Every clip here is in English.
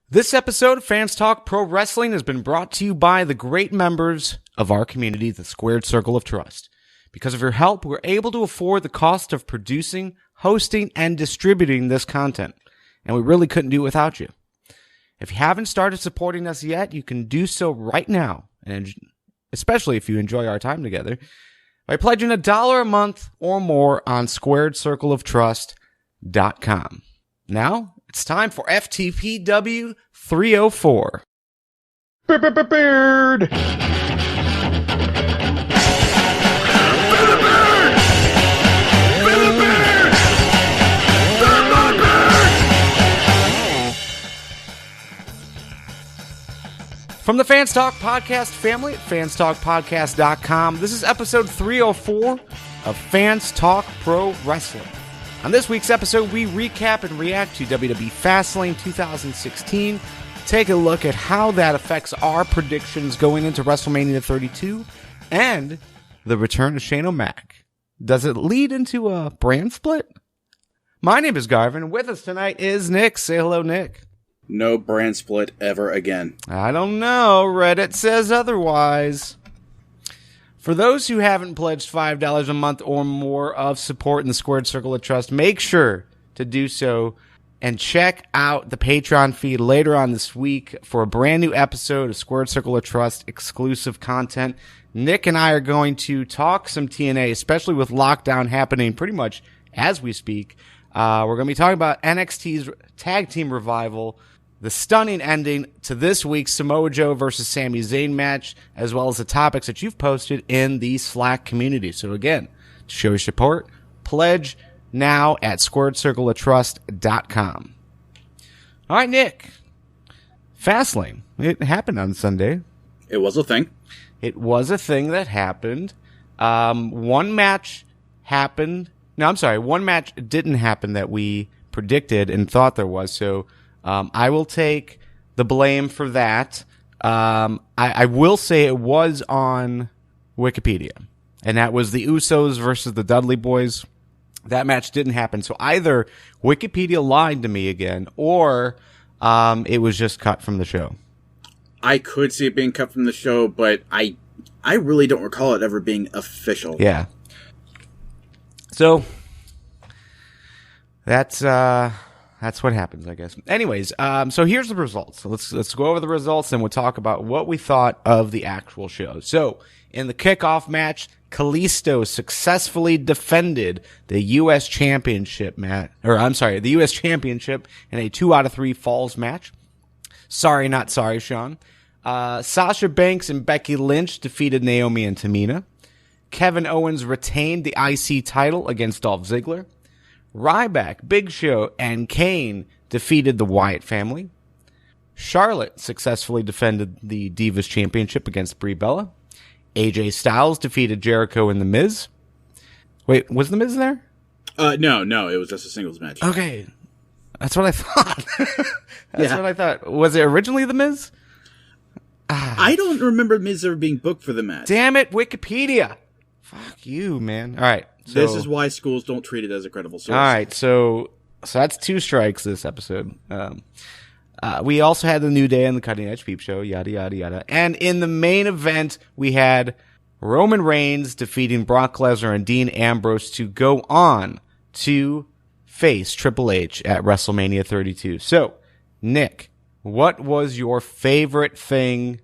This episode of Fans Talk Pro Wrestling has been brought to you by the great members of our community, the Squared Circle of Trust. Because of your help, we're able to afford the cost of producing, hosting, and distributing this content. And we really couldn't do it without you. If you haven't started supporting us yet, you can do so right now, and especially if you enjoy our time together, by pledging $1 a month or more on squaredcircleoftrust.com. Now, it's time for FTPW304. Beard! From the Fans Talk Podcast family at fanstalkpodcast.com, this is episode 304 of Fans Talk Pro Wrestling. On this week's episode, we recap and react to WWE Fast Lane 2016, take a look at how that affects our predictions going into WrestleMania 32, and the return of Shane O'Mac. Does it lead into a brand split? My name is Garvin, and with us tonight is Nick. Say hello, Nick. No brand split ever again. I don't know. Reddit says otherwise. For those who haven't pledged $5 a month or more of support in the Squared Circle of Trust, make sure to do so and check out the Patreon feed later on this week for a brand new episode of Squared Circle of Trust exclusive content. Nick and I are going to talk some TNA, especially with Lockdown happening pretty much as we speak. We're going to be talking about NXT's Tag Team Revival, the stunning ending to this week's Samoa Joe versus Sami Zayn match, as well as the topics that you've posted in the Slack community. So again, to show your support, pledge now at squaredcircleoftrust.com. All right, Nick. Fastlane. It happened on Sunday. It was a thing. It was a thing that happened. One match happened. No, I'm sorry. One match didn't happen that we predicted and thought there was. So I will take the blame for that. I will say it was on Wikipedia, and that was the Usos versus the Dudley Boys. That match didn't happen. So either Wikipedia lied to me again, or it was just cut from the show. I could see it being cut from the show, but I really don't recall it ever being official. Yeah. So that's what happens, I guess. Anyways, so here's the results. So let's go over the results, and we'll talk about what we thought of the actual show. So in the kickoff match, Kalisto successfully defended the U.S. Championship the U.S. Championship in a 2 out of 3 falls match. Sorry, not sorry, Sean. Sasha Banks and Becky Lynch defeated Naomi and Tamina. Kevin Owens retained the IC title against Dolph Ziggler. Ryback, Big Show, and Kane defeated the Wyatt family. Charlotte successfully defended the Divas Championship against Brie Bella. AJ Styles defeated Jericho and The Miz. Wait, was The Miz there? No, it was just a singles match. Okay. That's what I thought. What I thought. Was it originally The Miz? I don't remember Miz ever being booked for the match. Damn it, Wikipedia. Fuck you, man. All right. So, this is why schools don't treat it as a credible source. All right, so that's 2 strikes this episode. We also had the New Day and the Cutting Edge Peep Show, yada, yada, yada. And in the main event, we had Roman Reigns defeating Brock Lesnar and Dean Ambrose to go on to face Triple H at WrestleMania 32. So, Nick, what was your favorite thing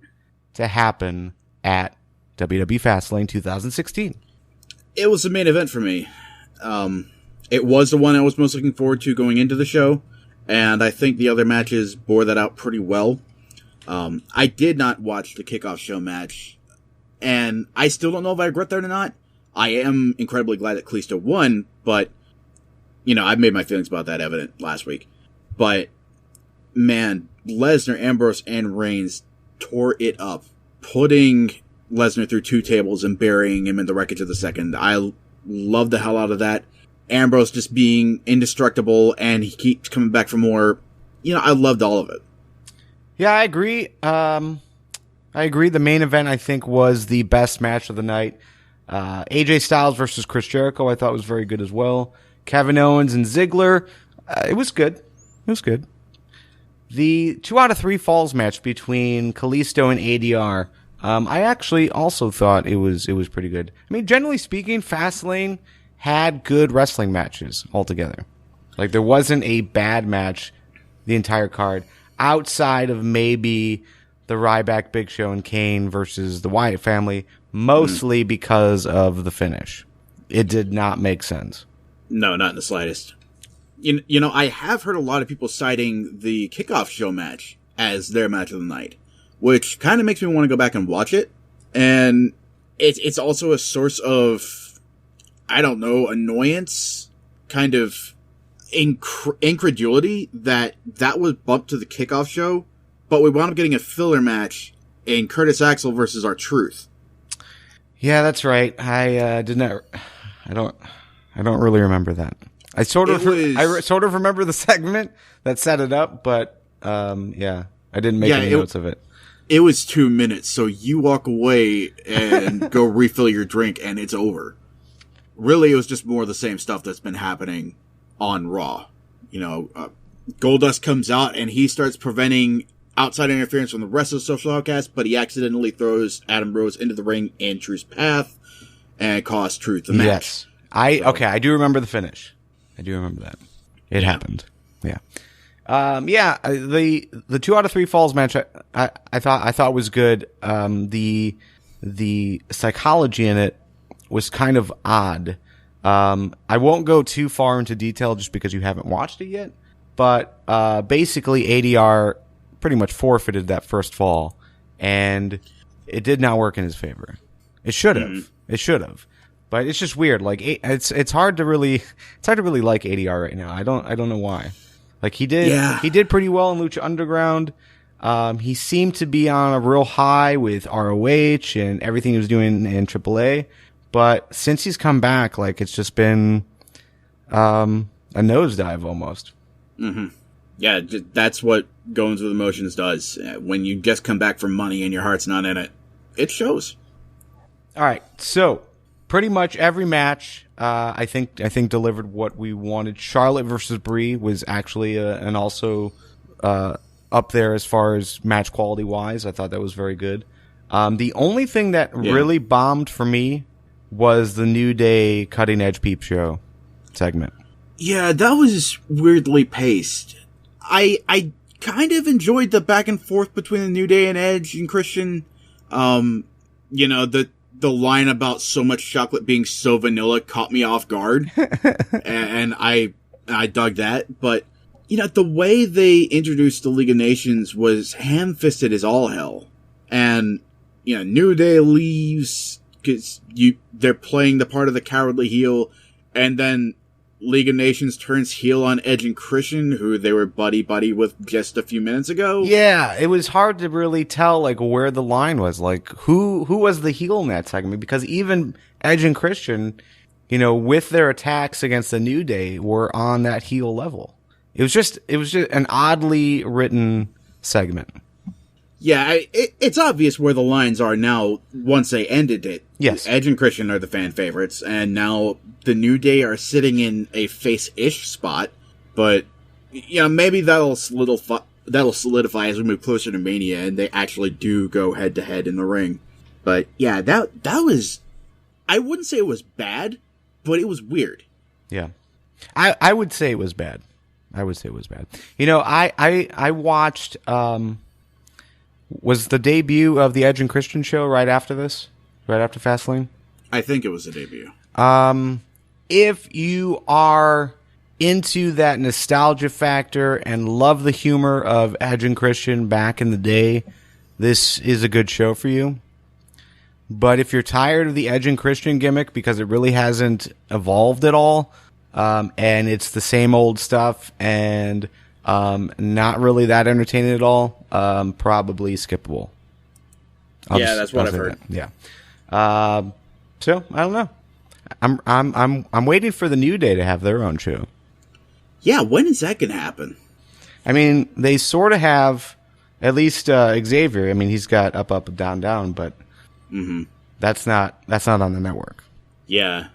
to happen at WWE Fast Lane 2016? It was the main event for me. It was the one I was most looking forward to going into the show, and I think the other matches bore that out pretty well. I did not watch the kickoff show match, and I still don't know if I regret that or not. I am incredibly glad that Kalisto won, but, I've made my feelings about that evident last week. But, man, Lesnar, Ambrose, and Reigns tore it up, putting Lesnar through 2 tables and burying him in the wreckage of the second. I love the hell out of that. Ambrose just being indestructible, and he keeps coming back for more. I loved all of it. Yeah, I agree. The main event, I think, was the best match of the night. AJ Styles versus Chris Jericho, I thought was very good as well. Kevin Owens and Ziggler, it was good. The 2 out of 3 falls match between Kalisto and ADR, I actually also thought it was pretty good. I mean, generally speaking, Fast Lane had good wrestling matches altogether. Like, there wasn't a bad match the entire card, outside of maybe the Ryback, Big Show, and Kane versus the Wyatt family, mostly because of the finish. It did not make sense. No, not in the slightest. You know, I have heard a lot of people citing the kickoff show match as their match of the night, which kind of makes me want to go back and watch it. And it's also a source of, I don't know, annoyance, kind of incredulity that was bumped to the kickoff show, but we wound up getting a filler match in Curtis Axel versus R-Truth. Yeah, that's right. I don't really remember that. I sort of remember the segment that set it up, but yeah, I didn't make any notes of it. It was 2 minutes, so you walk away and go refill your drink, and it's over. Really, it was just more of the same stuff that's been happening on Raw. You know, Goldust comes out, and he starts preventing outside interference from the rest of the Social Outcast, but he accidentally throws Adam Rose into the ring in Truth's path and costs Truth the match. Yes. I do remember the finish. I do remember that. It happened. Yeah. The 2 out of 3 falls match I thought was good. The psychology in it was kind of odd. I won't go too far into detail just because you haven't watched it yet, but basically ADR pretty much forfeited that first fall, and it did not work in his favor. It should have. Mm-hmm. It should have. But it's just weird. Like, it's hard to really like ADR right now. I don't know why. Like, he did pretty well in Lucha Underground. He seemed to be on a real high with ROH and everything he was doing in AAA. But since he's come back, like, it's just been a nosedive almost. Mm-hmm. Yeah, that's what going through the motions does. When you just come back from money and your heart's not in it, it shows. All right, so pretty much every match, I think delivered what we wanted. Charlotte versus Brie was actually and also up there as far as match quality wise. I thought that was very good. The only thing that really bombed for me was the New Day Cutting Edge Peep Show segment. Yeah, that was weirdly paced. I kind of enjoyed the back and forth between the New Day and Edge and Christian. You know, the line about so much chocolate being so vanilla caught me off guard. and I dug that. But, you know, the way they introduced the League of Nations was ham-fisted as all hell. And, you know, New Day leaves because they're playing the part of the cowardly heel, and then League of Nations turns heel on Edge and Christian, who they were buddy-buddy with just a few minutes ago. Yeah, it was hard to really tell, like, where the line was. Like, who was the heel in that segment? Because even Edge and Christian, you know, with their attacks against the New Day, were on that heel level. It was just an oddly written segment. Yeah, it's obvious where the lines are now once they ended it. Yes. Edge and Christian are the fan favorites, and now the New Day are sitting in a face-ish spot, but, you know, maybe that'll solidify as we move closer to Mania, and they actually do go head-to-head in the ring. But, yeah, that was... I wouldn't say it was bad, but it was weird. Yeah. I would say it was bad. You know, I watched... was the debut of the Edge and Christian show right after this? Right after Fast Lane? I think it was a debut. If you are into that nostalgia factor and love the humor of Edge and Christian back in the day, this is a good show for you. But if you're tired of the Edge and Christian gimmick because it really hasn't evolved at all, and it's the same old stuff and not really that entertaining at all, probably skippable. That's what I've heard. Yeah. So I don't know. I'm waiting for the New Day to have their own show. Yeah, when is that gonna happen? I mean, they sort of have, at least Xavier. I mean, he's got up, down, down, but that's not on the network. Yeah.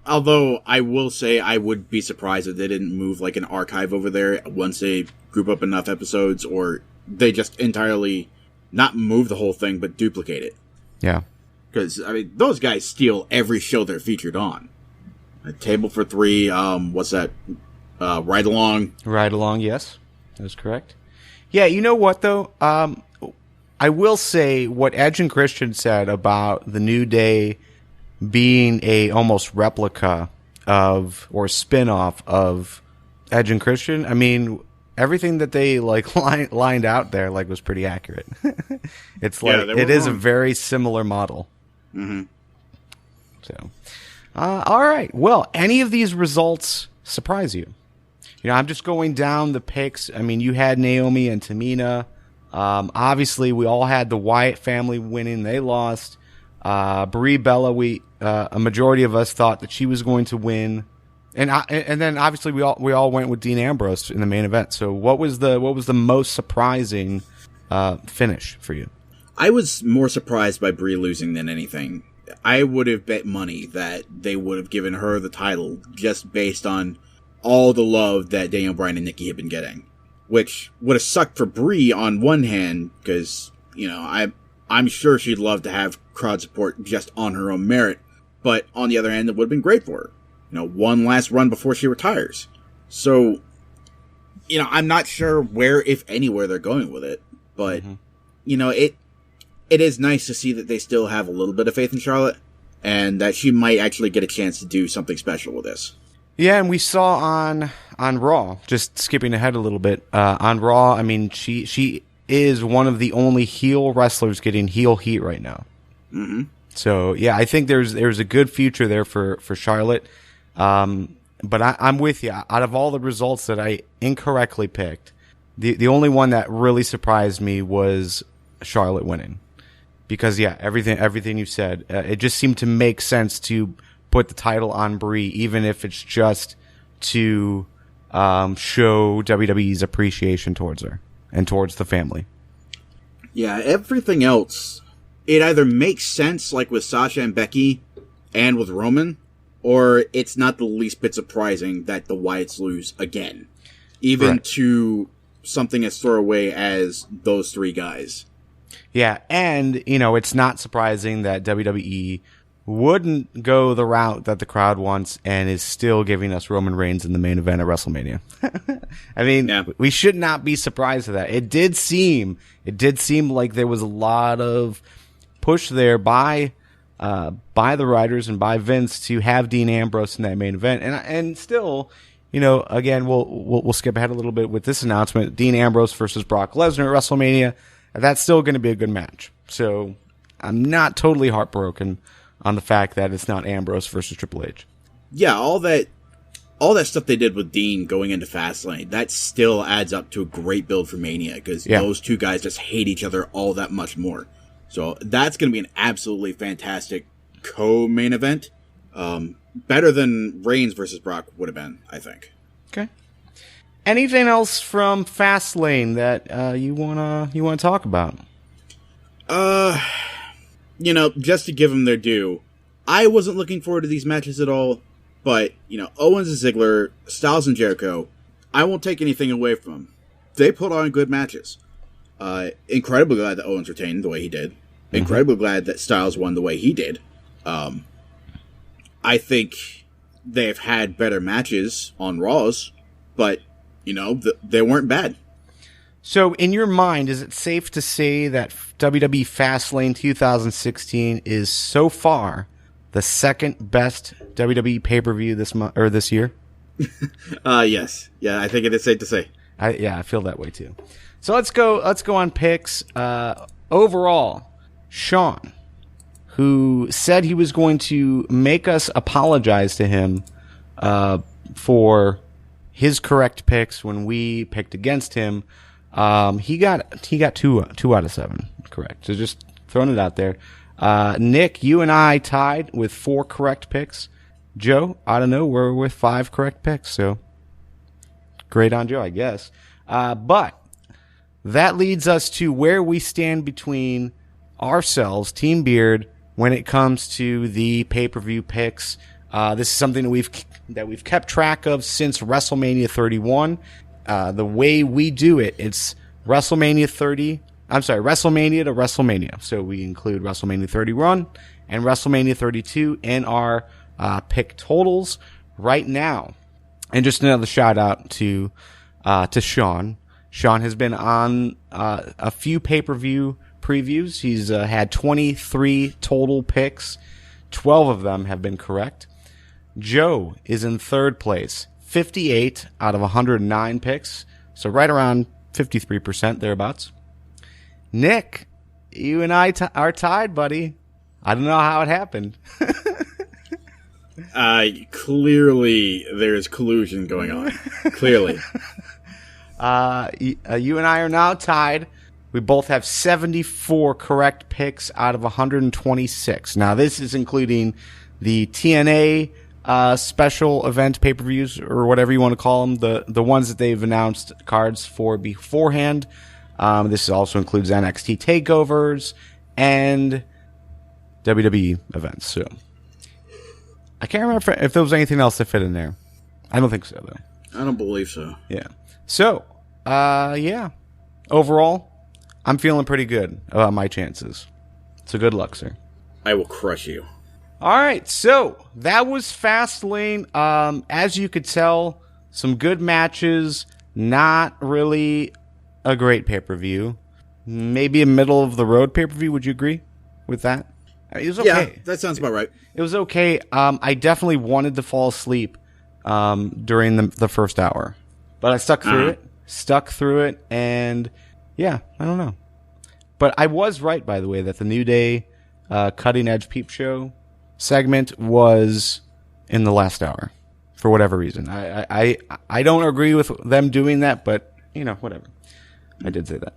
Although I will say I would be surprised if they didn't move like an archive over there once they group up enough episodes, or they just entirely not move the whole thing, but duplicate it. Yeah. Because, I mean, those guys steal every show they're featured on. A Table for Three, what's that? Ride Along. Ride Along, yes. That's correct. Yeah, you know what, though? I will say what Edge and Christian said about the New Day being a almost replica of, or spin-off of Edge and Christian. I mean, everything that they like lined out there like was pretty accurate. It's like it is a very similar model. Mm-hmm. So, all right. Well, any of these results surprise you? You know, I'm just going down the picks. I mean, you had Naomi and Tamina. Obviously, we all had the Wyatt family winning. They lost. Brie Bella, a majority of us thought that she was going to win, and then obviously we all went with Dean Ambrose in the main event. So what was the most surprising finish for you? I was more surprised by Brie losing than anything. I would have bet money that they would have given her the title just based on all the love that Daniel Bryan and Nikki had been getting, which would have sucked for Brie on one hand because, you know, I'm sure she'd love to have crowd support just on her own merit, but on the other hand, it would have been great for her. You know, one last run before she retires. So, you know, I'm not sure where, if anywhere, they're going with it, but, you know, it is nice to see that they still have a little bit of faith in Charlotte, and that she might actually get a chance to do something special with this. Yeah, and we saw on Raw, just skipping ahead a little bit, on Raw, I mean, she is one of the only heel wrestlers getting heel heat right now. Mm-hmm. So, yeah, I think there's a good future there for Charlotte. But I'm with you. Out of all the results that I incorrectly picked, the only one that really surprised me was Charlotte winning. Because, yeah, everything you said, it just seemed to make sense to put the title on Brie, even if it's just to show WWE's appreciation towards her and towards the family. Yeah, everything else, it either makes sense, like with Sasha and Becky, and with Roman, or it's not the least bit surprising that the Wyatts lose again. Even to something as throwaway as those three guys. Yeah, and, you know, it's not surprising that WWE wouldn't go the route that the crowd wants and is still giving us Roman Reigns in the main event of WrestleMania. I mean, we should not be surprised at that. It did seem like there was a lot of push there by the writers and by Vince to have Dean Ambrose in that main event. And still, you know, again, we'll skip ahead a little bit with this announcement. Dean Ambrose versus Brock Lesnar at WrestleMania. That's still going to be a good match. So I'm not totally heartbroken on the fact that it's not Ambrose versus Triple H. Yeah, all that stuff they did with Dean going into Fast Lane, that still adds up to a great build for Mania, because those two guys just hate each other all that much more. So that's going to be an absolutely fantastic co-main event. Better than Reigns versus Brock would have been, I think. Okay. Anything else from Fast Lane that you wanna talk about? You know, just to give them their due, I wasn't looking forward to these matches at all, but, you know, Owens and Ziggler, Styles and I won't take anything away from them. They put on good matches. Incredibly glad that Owens retained the way he did. Mm-hmm. Incredibly glad that Styles won the way he did. I think they've had better matches on Raws, but, you know, they weren't bad. So, in your mind, is it safe to say that WWE Fast Lane 2016 is so far the second best WWE pay-per-view this year? Yes. Yeah, I think it is safe to say. I feel that way too. So let's go on picks. Overall, Sean, who said he was going to make us apologize to him for his correct picks when we picked against him. He got 2 out of 7 correct. So just throwing it out there. Nick, you and I tied with 4 correct picks. Joe, I don't know, we're with 5 correct picks. So great on Joe, I guess. But that leads us to where we stand between ourselves, Team Beard, when it comes to the pay-per-view picks. This is something that we've kept track of since WrestleMania 31. the way we do it, it's WrestleMania to WrestleMania. So we include WrestleMania 31 and WrestleMania 32 in our pick totals right now. And just another shout out to Sean. Sean has been on a few pay-per-view previews. He's had 23 total picks. 12 of them have been correct. Joe is in third place, 58 out of 109 picks, so right around 53% thereabouts. Nick, you and I are tied, buddy. I don't know how it happened. Clearly, there's collusion going on. Clearly. You and I are now tied. We both have 74 correct picks out of 126. Now, this is including the TNA special event pay-per-views, or whatever you want to call them, the ones that they've announced cards for beforehand. This also includes NXT takeovers and WWE events. So I can't remember if there was anything else that fit in there. I don't think so, though. I don't believe so. Yeah. So, yeah. Overall, I'm feeling pretty good about my chances. So good luck, sir. I will crush you. All right, so that was Fast Lane. As you could tell, some good matches, not really a great pay-per-view. Maybe a middle-of-the-road pay-per-view, would you agree with that? It was okay. Yeah, that sounds about right. It was okay. I definitely wanted to fall asleep during the first hour. But I stuck through it, and yeah, I don't know. But I was right, by the way, that the New Day Cutting Edge Peep Show segment was in the last hour for whatever reason. I don't agree with them doing that, but whatever. I did say that.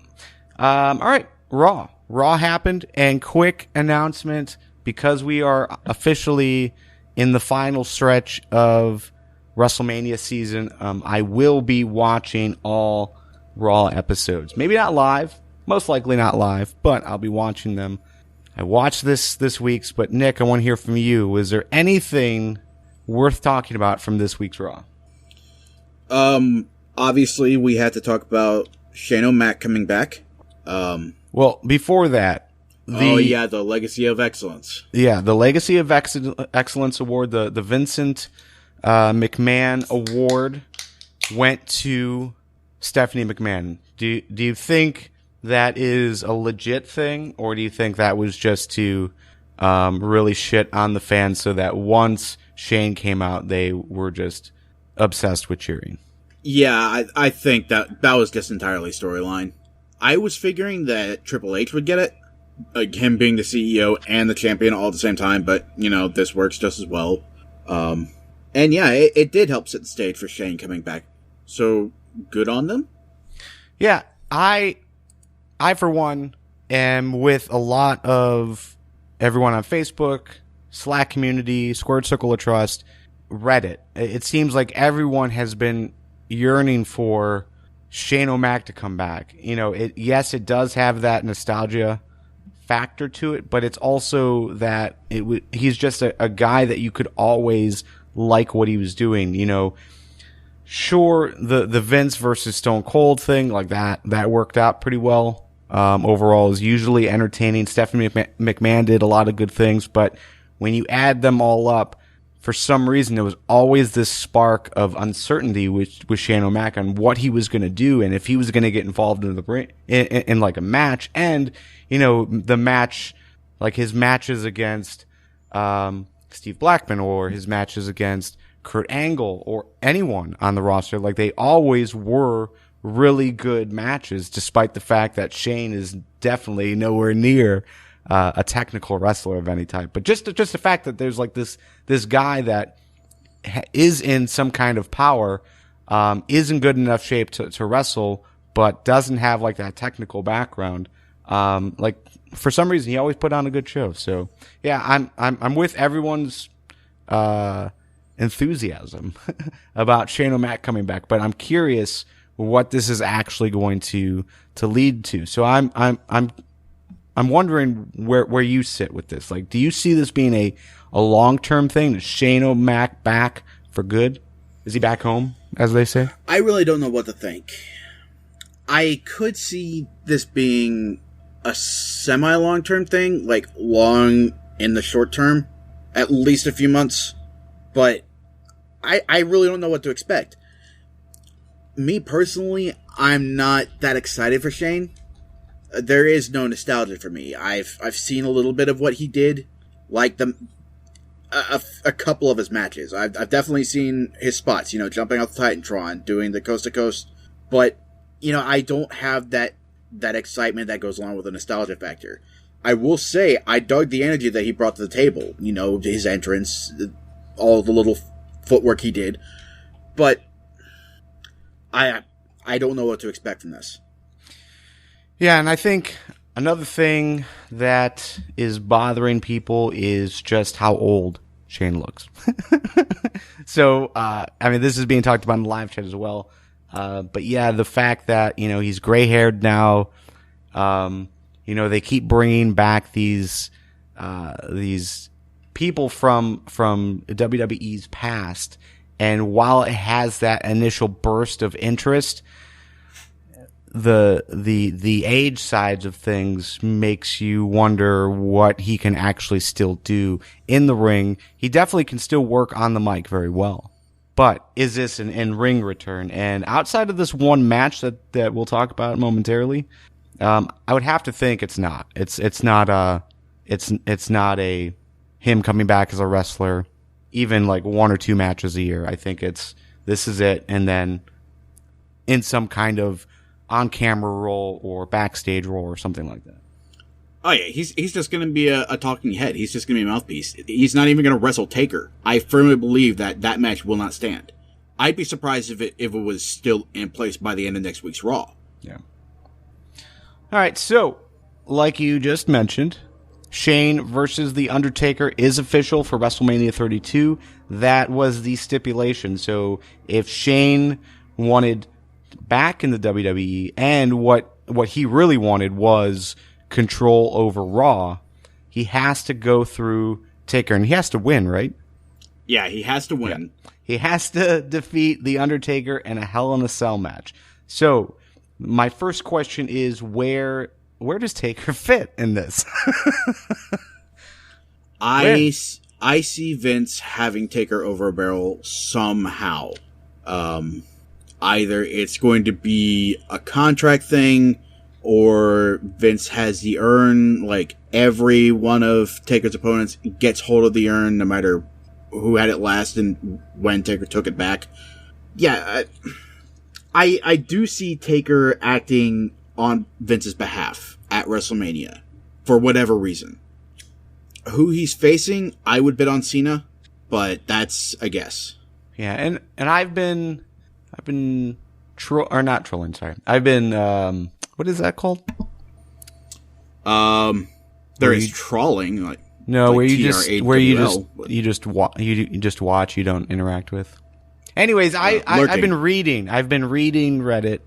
All right, Raw. Raw happened, and quick announcement, because we are officially in the final stretch of WrestleMania season, I will be watching all Raw episodes. Maybe not live, most likely not live, but I'll be watching them. I watched this week's, but Nick, I want to hear from you. Was there anything worth talking about from this week's Raw? Obviously, we had to talk about Shane O'Mac coming back. Well, before that, the Legacy of Excellence. Yeah, the Legacy of Excellence Award, the Vincent McMahon Award, went to Stephanie McMahon. Do you think that is a legit thing, or do you think that was just to really shit on the fans so that once Shane came out, they were just obsessed with cheering? Yeah, I think that was just entirely storyline. I was figuring that Triple H would get it, like him being the CEO and the champion all at the same time, but, this works just as well. And yeah, it did help set the stage for Shane coming back. So, good on them? Yeah, I for one, am with a lot of everyone on Facebook, Slack community, Squared Circle of Trust, Reddit. It seems like everyone has been yearning for Shane O'Mac to come back. Yes, it does have that nostalgia factor to it, but it's also that he's just a guy that you could always like what he was doing. Sure, the Vince versus Stone Cold thing, like that worked out pretty well. Overall, is usually entertaining. Stephanie McMahon did a lot of good things, but when you add them all up, for some reason, there was always this spark of uncertainty with Shane O'Mac on what he was going to do and if he was going to get involved in like a match. And, the match, like his matches against Steve Blackman or his matches against Kurt Angle or anyone on the roster, like they always were really good matches, despite the fact that Shane is definitely nowhere near a technical wrestler of any type. But just the fact that there's like this guy that is in some kind of power, is in good enough shape to wrestle, but doesn't have like that technical background. Like for some reason he always put on a good show. So yeah, I'm with everyone's enthusiasm about Shane O'Mac coming back, but I'm curious what this is actually going to lead to. So I'm wondering where you sit with this. Like, do you see this being a long-term thing? Is Shane O'Mac back for good? Is he back home as they say? I really don't know what to think. I could see this being a semi-long-term thing, like long in the short term, at least a few months, but I really don't know what to expect. Me personally, I'm not that excited for Shane. There is no nostalgia for me. I've seen a little bit of what he did, like a couple of his matches. I've definitely seen his spots, jumping off the Titantron, doing the coast to coast, but I don't have that excitement that goes along with the nostalgia factor. I will say I dug the energy that he brought to the table. His entrance, all the little footwork he did, but I don't know what to expect from this. Yeah, and I think another thing that is bothering people is just how old Shane looks. So, this is being talked about in the live chat as well. But yeah, the fact that, he's gray-haired now, they keep bringing back these people from WWE's past, and while it has that initial burst of interest, the age sides of things makes you wonder what he can actually still do in the ring. He definitely can still work on the mic very well. But is this an in-ring return? And outside of this one match that we'll talk about momentarily, I would have to think it's not. It's not a him coming back as a wrestler, even like 1 or 2 matches a year. I think this is it, and then in some kind of on-camera role or backstage role or something like that. Oh yeah, he's just going to be a talking head. He's just going to be a mouthpiece. He's not even going to wrestle Taker. I firmly believe that match will not stand. I'd be surprised if it was still in place by the end of next week's Raw. Yeah. All right, so like you just mentioned, Shane versus The Undertaker is official for WrestleMania 32. That was the stipulation. So if Shane wanted back in the WWE, and what he really wanted was control over Raw, he has to go through Taker, and he has to win, right? Yeah, he has to win. Yeah. He has to defeat The Undertaker in a Hell in a Cell match. So my first question is, where does Taker fit in this? I see Vince having Taker over a barrel somehow. Either it's going to be a contract thing, or Vince has the urn, like every one of Taker's opponents gets hold of the urn, no matter who had it last and when Taker took it back. Yeah, I do see Taker acting on Vince's behalf at WrestleMania, for whatever reason. Who he's facing, I would bet on Cena, but that's a guess. Yeah, and I've been not trolling, sorry. I've been, what is that called? There is trawling, like, no, like where you just watch, you don't interact with. Anyways, I've been reading Reddit,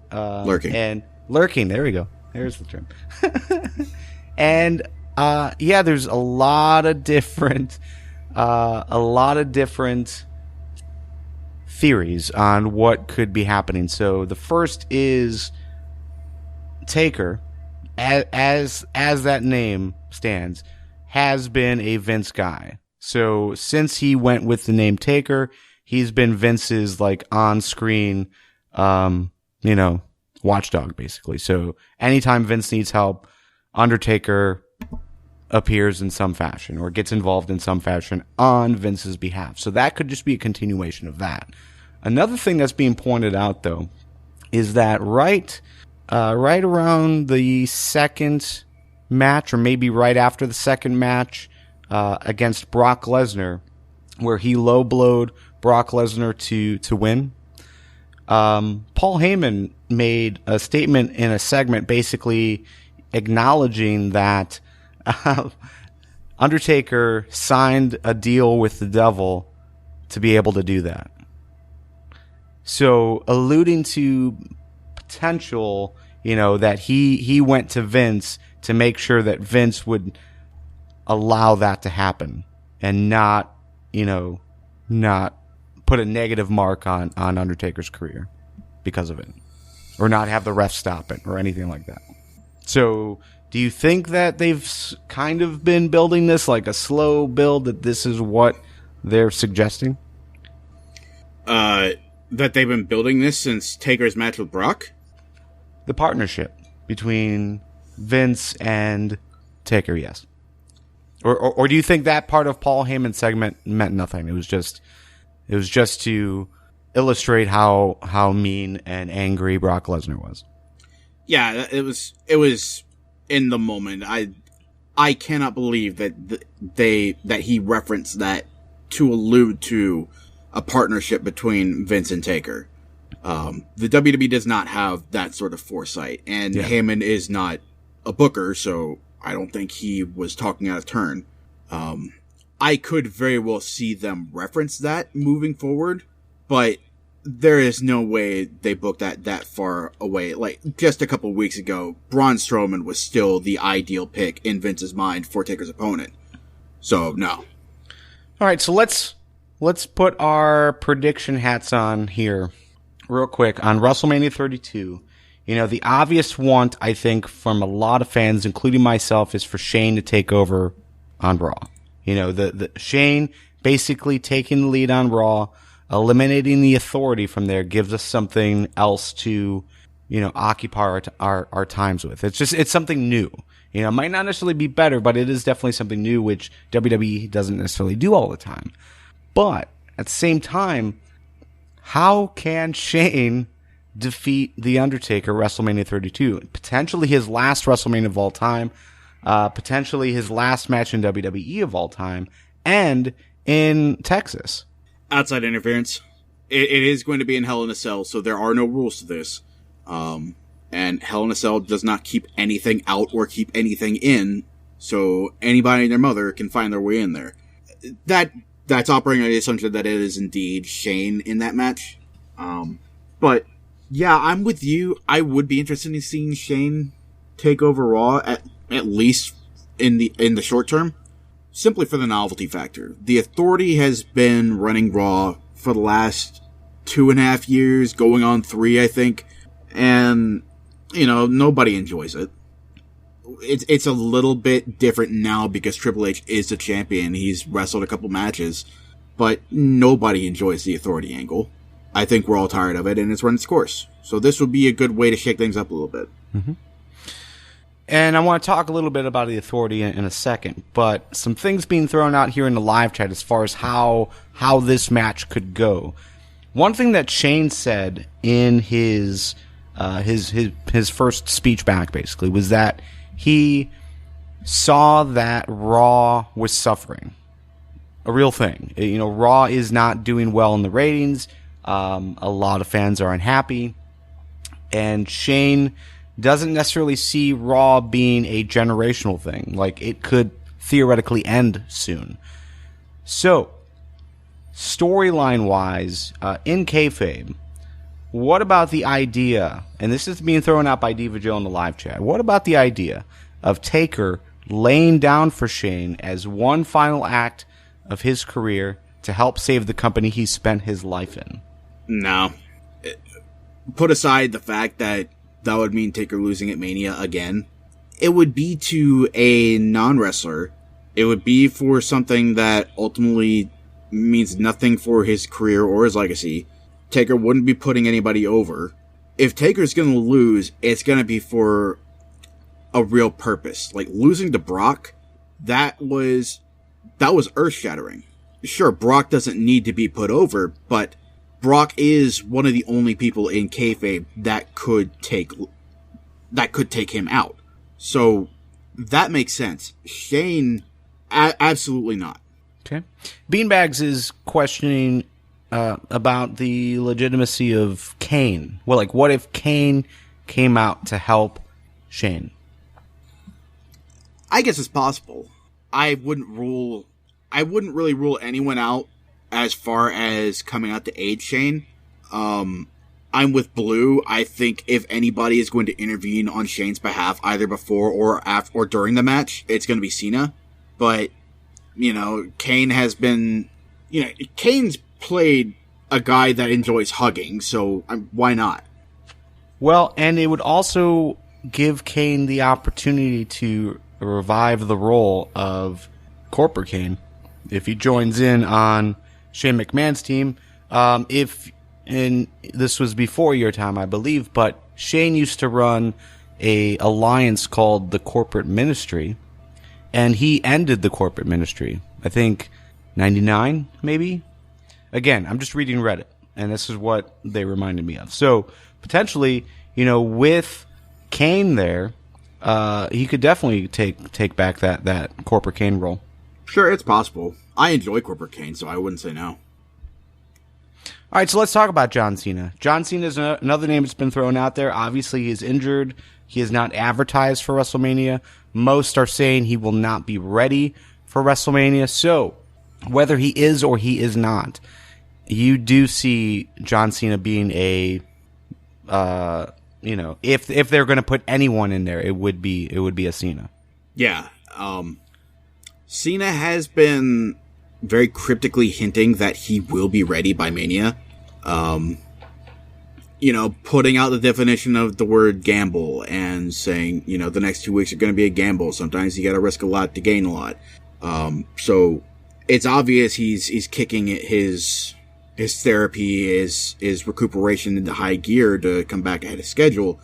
lurking. And lurking, there we go. There's the term. And yeah, there's a lot of different theories on what could be happening. So the first is Taker, as that name stands, has been a Vince guy. So since he went with the name Taker, he's been Vince's like on-screen, watchdog basically. So anytime Vince needs help, Undertaker appears in some fashion or gets involved in some fashion on Vince's behalf. So that could just be a continuation of that. Another thing that's being pointed out, though, is that right around the second match, or maybe right after the second match against Brock Lesnar, where he low-blowed Brock Lesnar to win, Paul Heyman made a statement in a segment basically acknowledging that Undertaker signed a deal with the devil to be able to do that. So alluding to potential, that he went to Vince to make sure that Vince would allow that to happen and not put a negative mark on Undertaker's career because of it, or not have the ref stop it or anything like that. So do you think that they've kind of been building this like a slow build, that this is what they're suggesting? That they've been building this since Taker's match with Brock? The partnership between Vince and Taker, yes. Or do you think that part of Paul Heyman's segment meant nothing? It was just to illustrate how mean and angry Brock Lesnar was. Yeah, it was in the moment. I cannot believe that he referenced that to allude to a partnership between Vince and Taker. The WWE does not have that sort of foresight, and Heyman is not a booker, so I don't think he was talking out of turn. I could very well see them reference that moving forward, but there is no way they booked that far away. Like, just a couple weeks ago, Braun Strowman was still the ideal pick in Vince's mind for Taker's opponent. So, no. All right, so let's put our prediction hats on here real quick on WrestleMania 32. You know, the obvious want, I think, from a lot of fans, including myself, is for Shane to take over on Raw. You know, the Shane basically taking the lead on Raw, eliminating the Authority from there gives us something else to, you know, occupy our times with. It's something new. You know, it might not necessarily be better, but it is definitely something new, which WWE doesn't necessarily do all the time. But at the same time, how can Shane defeat The Undertaker WrestleMania 32? Potentially his last WrestleMania of all time, potentially his last match in WWE of all time, and in Texas. Outside interference. It is going to be in Hell in a Cell, so there are no rules to this. And Hell in a Cell does not keep anything out or keep anything in, so anybody and their mother can find their way in there. That's operating on the assumption that it is indeed Shane in that match. But yeah, I'm with you. I would be interested in seeing Shane take over Raw at least in the short term, simply for the novelty factor. The Authority has been running Raw for the last 2.5 years, going on 3, I think, and you know, nobody enjoys it. It's a little bit different now because Triple H is the champion. He's wrestled a couple matches, but nobody enjoys the Authority angle. I think we're all tired of it, and it's run its course. So this would be a good way to shake things up a little bit. Mm-hmm. And I want to talk a little bit about the Authority in a second, but some things being thrown out here in the live chat as far as how this match could go. One thing that Shane said in his first speech back, basically, was that he saw that Raw was suffering. A real thing. You know, Raw is not doing well in the ratings. A lot of fans are unhappy. And Shane doesn't necessarily see Raw being a generational thing. Like, it could theoretically end soon. So, storyline-wise, in kayfabe, what about the idea, and this is being thrown out by Diva Joe in the live chat, what about the idea of Taker laying down for Shane as one final act of his career to help save the company he spent his life in? No. Put aside the fact that would mean Taker losing at Mania again. It would be to a non-wrestler. It would be for something that ultimately means nothing for his career or his legacy. Taker wouldn't be putting anybody over. If Taker's going to lose, it's going to be for a real purpose. Like, losing to Brock, that was earth-shattering. Sure, Brock doesn't need to be put over, but Brock is one of the only people in kayfabe that could take him out. So that makes sense. Shane, absolutely not. Okay. Beanbags is questioning about the legitimacy of Kane. Well, like, what if Kane came out to help Shane? I guess it's possible. I wouldn't really rule anyone out as far as coming out to aid Shane. I'm with Blue. I think if anybody is going to intervene on Shane's behalf, either before or after or during the match, it's going to be Cena. But, you know, Kane has been, you know, Kane's played a guy that enjoys hugging, so why not? Well, and it would also give Kane the opportunity to revive the role of Corporate Kane if he joins in on Shane McMahon's team. This was before your time, I believe, but Shane used to run a alliance called the Corporate Ministry, and he ended the Corporate Ministry, I think 99 maybe. Again, I'm just reading Reddit, and this is what they reminded me of. So potentially, with Kane there, he could definitely take back that Corporate Kane role. Sure, it's possible. I enjoy Corporate Kane, so I wouldn't say no. All right, so let's talk about John Cena. John Cena is another name that's been thrown out there. Obviously, he's injured. He is not advertised for WrestleMania. Most are saying he will not be ready for WrestleMania. So, whether he is or he is not, you do see John Cena being a, if they're going to put anyone in there, it would be a Cena. Yeah. Cena has been very cryptically hinting that he will be ready by Mania. Putting out the definition of the word gamble and saying, the next 2 weeks are going to be a gamble. Sometimes you got to risk a lot to gain a lot. So it's obvious he's kicking his therapy, his recuperation into high gear to come back ahead of schedule.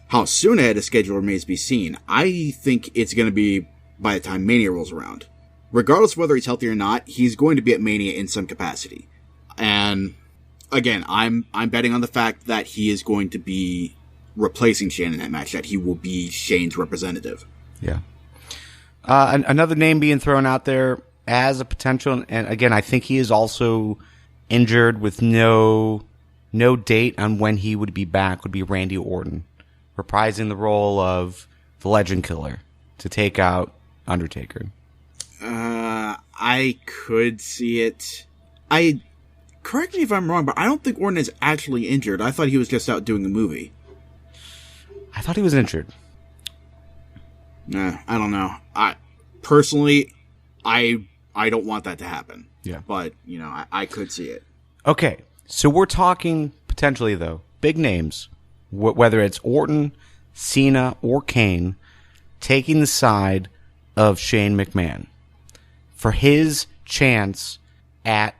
How soon ahead of schedule remains to be seen. I think it's going to be by the time Mania rolls around. Regardless of whether he's healthy or not, he's going to be at Mania in some capacity. And again, I'm betting on the fact that he is going to be replacing Shane in that match, that he will be Shane's representative. Yeah. Another name being thrown out there as a potential, and again, I think he is also injured with no date on when he would be back, would be Randy Orton, reprising the role of the Legend Killer to take out Undertaker. I could see it. Correct me if I'm wrong, but I don't think Orton is actually injured. I thought he was just out doing a movie. I thought he was injured. I don't know. Personally, I don't want that to happen. Yeah. But, I could see it. Okay, so we're talking potentially, though, big names, whether it's Orton, Cena, or Kane, taking the side of Shane McMahon for his chance at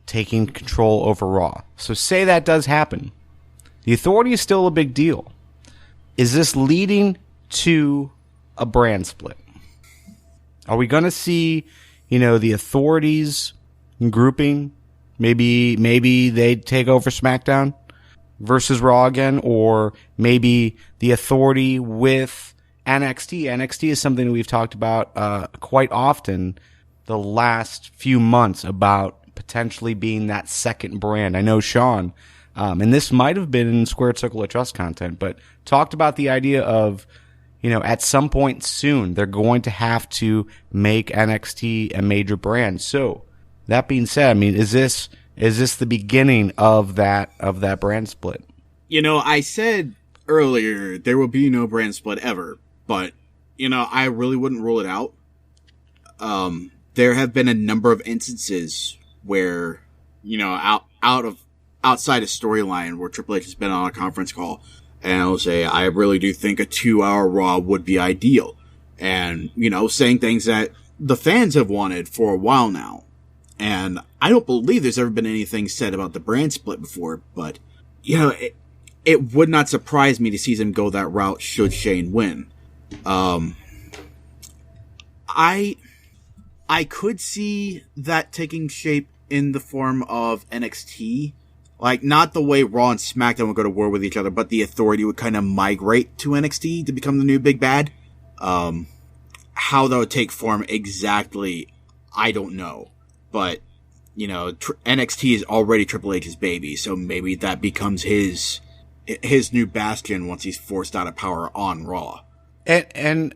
taking control over Raw. So say that does happen. The Authority is still a big deal. Is this leading to a brand split? Are we going to see, the Authorities grouping? Maybe they take over SmackDown versus Raw again, or maybe the Authority with NXT. NXT is something we've talked about quite often the last few months about potentially being that second brand. I know Sean, and this might have been in Squared Circle of Trust content, but talked about the idea of, at some point soon, they're going to have to make NXT a major brand. So that being said, is this the beginning of that brand split? I said earlier there will be no brand split ever, but I really wouldn't rule it out. There have been a number of instances where, outside of storyline where Triple H has been on a conference call and I'll say, I really do think a 2-hour Raw would be ideal. And, saying things that the fans have wanted for a while now. And I don't believe there's ever been anything said about the brand split before, but, it would not surprise me to see them go that route should Shane win. I could see that taking shape in the form of NXT. Like, not the way Raw and SmackDown would go to war with each other, but the Authority would kind of migrate to NXT to become the new big bad. How that would take form exactly, I don't know. But, NXT is already Triple H's baby, so maybe that becomes his new bastion once he's forced out of power on Raw. And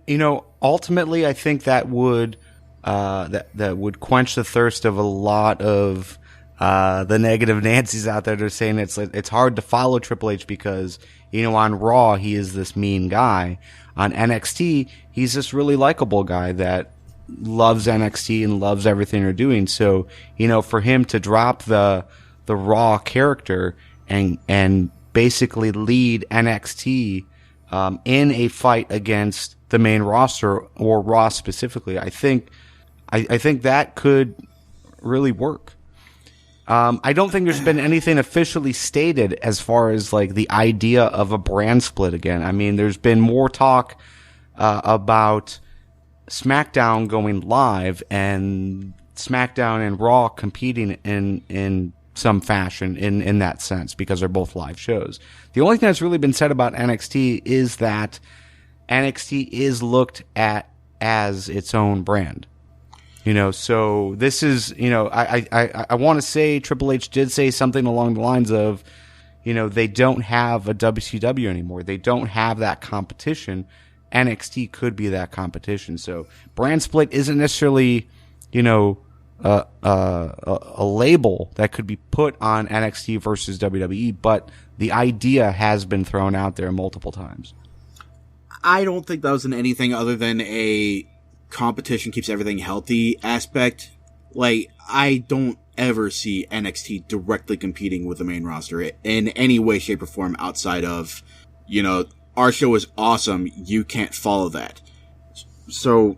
ultimately, I think that would that would quench the thirst of a lot of the negative Nancy's out there. They're saying it's hard to follow Triple H because on Raw he is this mean guy. On NXT, he's this really likable guy that loves NXT and loves everything they're doing. So for him to drop the the Raw character and basically lead NXT in a fight against the main roster or Raw specifically. I think that could really work. I don't think there's been anything officially stated as far as like the idea of a brand split again. I mean, there's been more talk about SmackDown going live and SmackDown and Raw competing in some fashion in that sense because they're both live shows. The only thing that's really been said about NXT is that NXT is looked at as its own brand. So this is, I want to say Triple H did say something along the lines of, they don't have a WCW anymore. They don't have that competition. NXT could be that competition. So brand split isn't necessarily, a label that could be put on NXT versus WWE, but the idea has been thrown out there multiple times. I don't think that was in anything other than a competition keeps everything healthy aspect. Like, I don't ever see NXT directly competing with the main roster in any way, shape, or form outside of, our show is awesome, you can't follow that. So,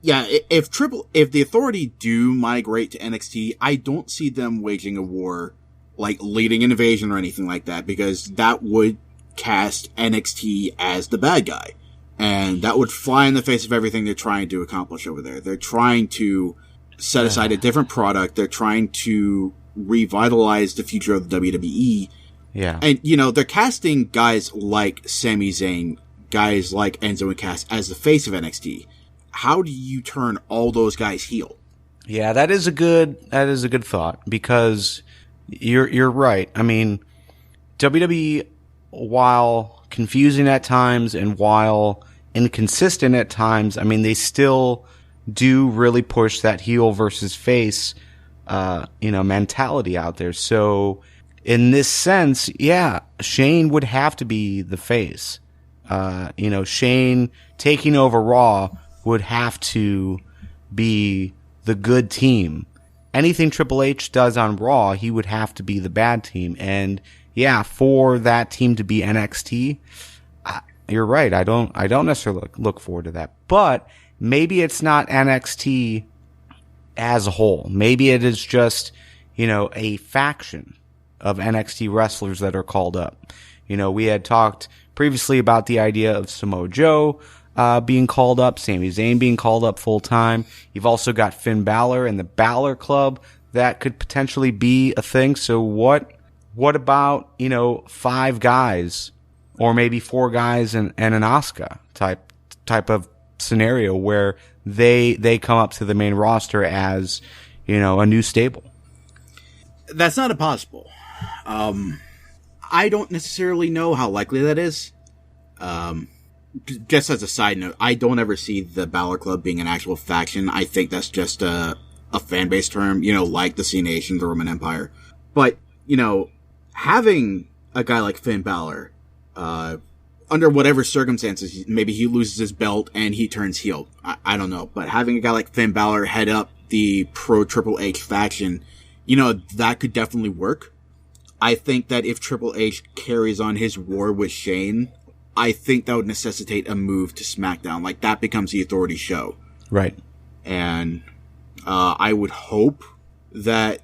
yeah, if the Authority do migrate to NXT, I don't see them waging a war, like leading an invasion or anything like that, because that would cast NXT as the bad guy. And that would fly in the face of everything they're trying to accomplish over there. They're trying to set aside a different product. They're trying to revitalize the future of the WWE. Yeah. And, they're casting guys like Sami Zayn, guys like Enzo and Cass as the face of NXT. How do you turn all those guys heel? Yeah, that is a good thought, because you're right. I mean, WWE, while confusing at times and while inconsistent at times, I mean, they still do really push that heel versus face, mentality out there. So in this sense, yeah, Shane would have to be the face. Shane taking over Raw would have to be the good team. Anything Triple H does on Raw, he would have to be the bad team. And yeah, for that team to be NXT, you're right. I don't necessarily look forward to that. But maybe it's not NXT as a whole. Maybe it is just, a faction of NXT wrestlers that are called up. We had talked previously about the idea of Samoa Joe being called up, Sami Zayn being called up full time. You've also got Finn Balor and the Balor Club that could potentially be a thing. So what about, 5 guys or maybe 4 guys and an Asuka type of scenario where they come up to the main roster as, a new stable? That's not impossible. I don't necessarily know how likely that is. Just as a side note, I don't ever see the Balor Club being an actual faction. I think that's just a fan base term, like the C Nation, the Roman Empire. But, having a guy like Finn Balor, under whatever circumstances, maybe he loses his belt and he turns heel. I don't know. But having a guy like Finn Balor head up the pro Triple H faction, that could definitely work. I think that if Triple H carries on his war with Shane, I think that would necessitate a move to SmackDown. Like, that becomes the Authority show. Right. And I would hope that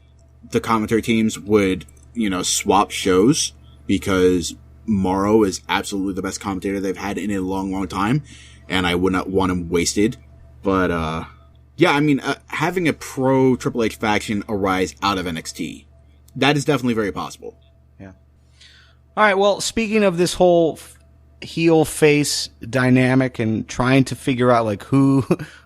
the commentary teams would, swap shows, because Morrow is absolutely the best commentator they've had in a long, long time, and I would not want him wasted. But, yeah, I mean, having a pro Triple H faction arise out of NXT, that is definitely very possible. Yeah. All right, well, speaking of this whole heel face dynamic and trying to figure out like who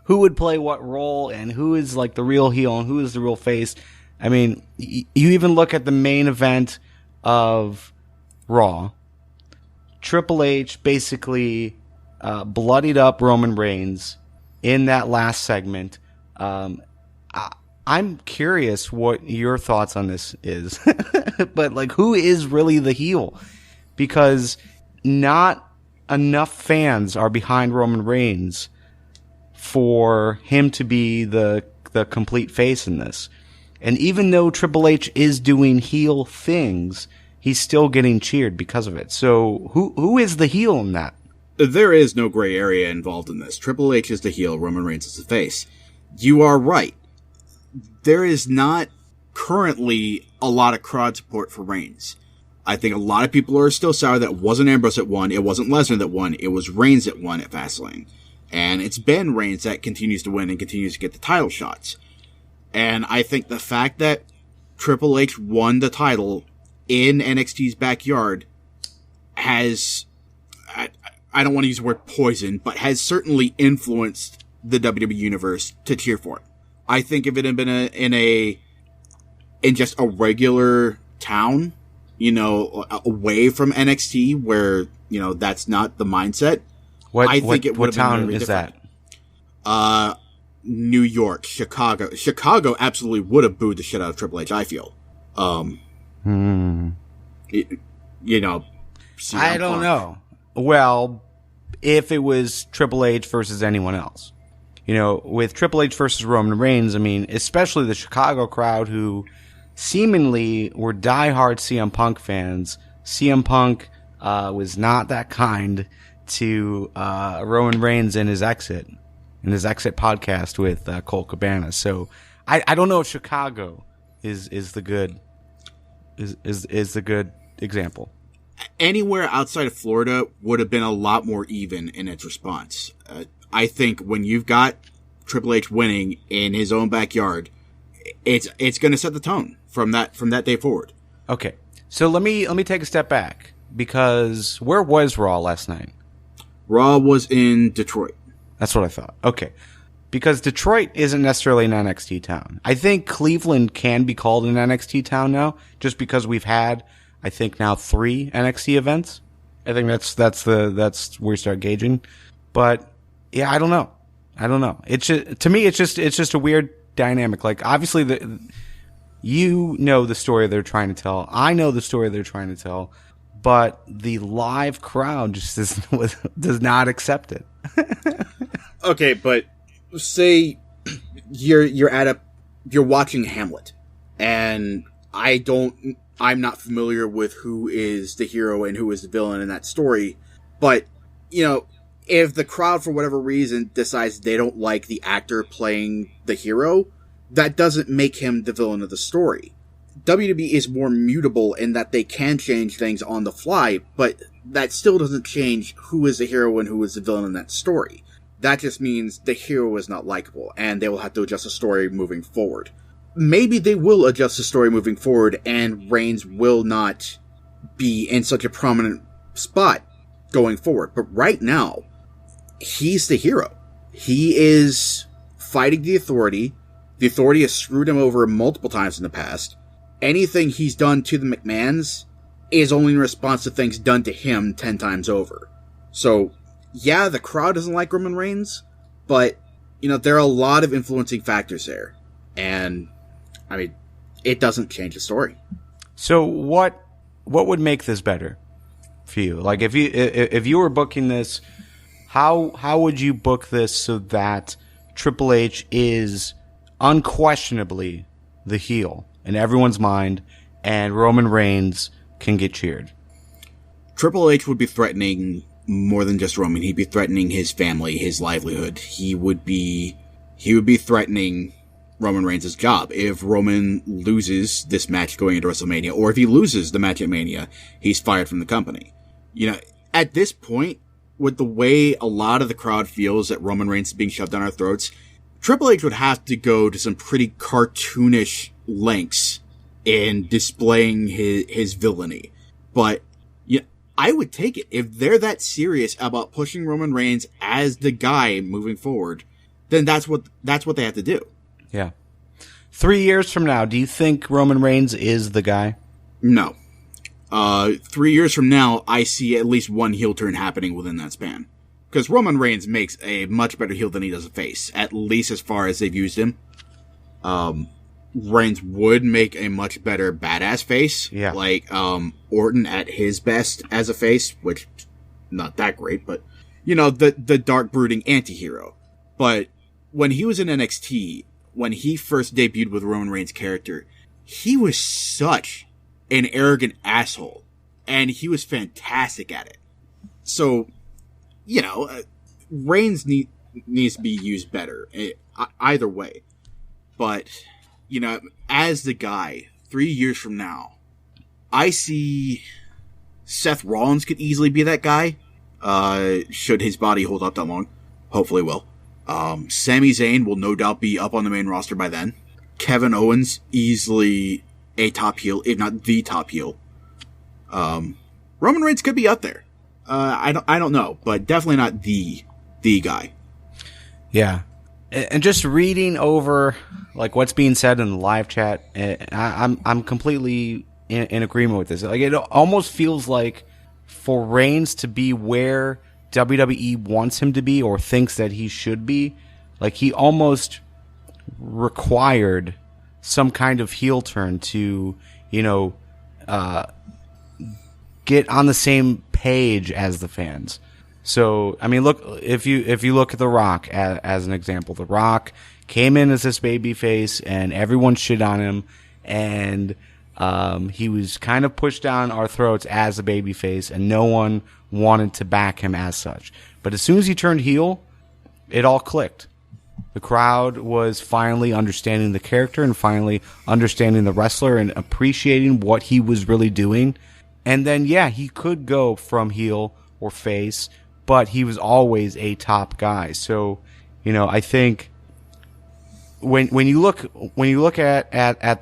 would play what role and who is like the real heel and who is the real face, I mean, you even look at the main event of Raw. Triple H basically bloodied up Roman Reigns in that last segment. I'm curious what your thoughts on this is. But like, who is really the heel? Because not enough fans are behind Roman Reigns for him to be the complete face in this. And even though Triple H is doing heel things, he's still getting cheered because of it. So who is the heel in that? There is no gray area involved in this. Triple H is the heel, Roman Reigns is the face. You are right. There is not currently a lot of crowd support for Reigns. I think a lot of people are still sour that it wasn't Ambrose that won, it wasn't Lesnar that won, it was Reigns that won at Fast Lane. And it's been Reigns that continues to win and continues to get the title shots. And I think the fact that Triple H won the title in NXT's backyard has, I don't want to use the word poison, but has certainly influenced the WWE Universe to cheer for it. I think if it had been in just a regular town, away from NXT where, that's not the mindset, I think it would have been town very is different. that? New York, Chicago. Chicago absolutely would have booed the shit out of Triple H, I feel. I don't know. Well, if it was Triple H versus anyone else. With Triple H versus Roman Reigns, I mean, especially the Chicago crowd who seemingly were diehard CM Punk fans. CM Punk was not that kind to Roman Reigns in his exit podcast with Colt Cabana. So I don't know if Chicago is the good example. Anywhere outside of Florida would have been a lot more even in its response. I think when you've got Triple H winning in his own backyard, it's going to set the tone from that day forward. Okay, so let me take a step back, because where was Raw last night? Raw was in Detroit. That's what I thought. Okay, because Detroit isn't necessarily an NXT town. I think Cleveland can be called an NXT town now, just because we've had, I think now 3 NXT events. I think that's where we start gauging. But yeah, I don't know. It's just, to me, it's just a weird dynamic. Like, obviously, the story they're trying to tell. I know the story they're trying to tell, but the live crowd just does not accept it. Okay, but say you're watching Hamlet, and I'm not familiar with who is the hero and who is the villain in that story, but if the crowd, for whatever reason, decides they don't like the actor playing the hero, that doesn't make him the villain of the story. WWE is more mutable in that they can change things on the fly, but that still doesn't change who is the hero and who is the villain in that story. That just means the hero is not likable, and they will have to adjust the story moving forward. Maybe they will adjust the story moving forward, and Reigns will not be in such a prominent spot going forward. But right now, he's the hero. He is fighting the Authority. The Authority has screwed him over multiple times in the past. Anything he's done to the McMahons is only in response to things done to him 10 times over. So, yeah, the crowd doesn't like Roman Reigns, but, there are a lot of influencing factors there. And, I mean, it doesn't change the story. So what would make this better for you? Like, if you were booking this, how would you book this so that Triple H is unquestionably the heel in everyone's mind, and Roman Reigns can get cheered? Triple H would be threatening more than just Roman. He'd be threatening his family, his livelihood. He would be threatening Roman Reigns' job. If Roman loses this match going into WrestleMania, or if he loses the match at Mania, he's fired from the company. At this point, with the way a lot of the crowd feels that Roman Reigns is being shoved down our throats, Triple H would have to go to some pretty cartoonish lengths in displaying his villainly. But I would take it. If they're that serious about pushing Roman Reigns as the guy moving forward, then that's what they have to do. Yeah. 3 years from now, do you think Roman Reigns is the guy? No. 3 years from now, I see at least one heel turn happening within that span. Because Roman Reigns makes a much better heel than he does a face, at least as far as they've used him. Reigns would make a much better badass face. Yeah. Like, Orton at his best as a face, which, not that great, but, the dark brooding anti-hero. But when he was in NXT, when he first debuted with Roman Reigns' character, he was such an arrogant asshole. And he was fantastic at it. So, Reigns needs to be used better, either way. But, as the guy, 3 years from now, I see Seth Rollins could easily be that guy, should his body hold up that long. Hopefully it will. Sami Zayn will no doubt be up on the main roster by then. Kevin Owens, easily a top heel, if not the top heel. Roman Reigns could be up there. I don't know, but definitely not the guy. Yeah. And just reading over like what's being said in the live chat, I'm completely in agreement with this. Like, it almost feels like for Reigns to be where WWE wants him to be or thinks that he should be, like, he almost required some kind of heel turn to, get on the same page as the fans. So, I mean, look, if you look at The Rock as an example, The Rock came in as this babyface and everyone shit on him, and he was kind of pushed down our throats as a babyface, and no one wanted to back him as such. But as soon as he turned heel, it all clicked. The crowd was finally understanding the character and finally understanding the wrestler and appreciating what he was really doing. And then, yeah, he could go from heel or face, but he was always a top guy. So, I think when you look at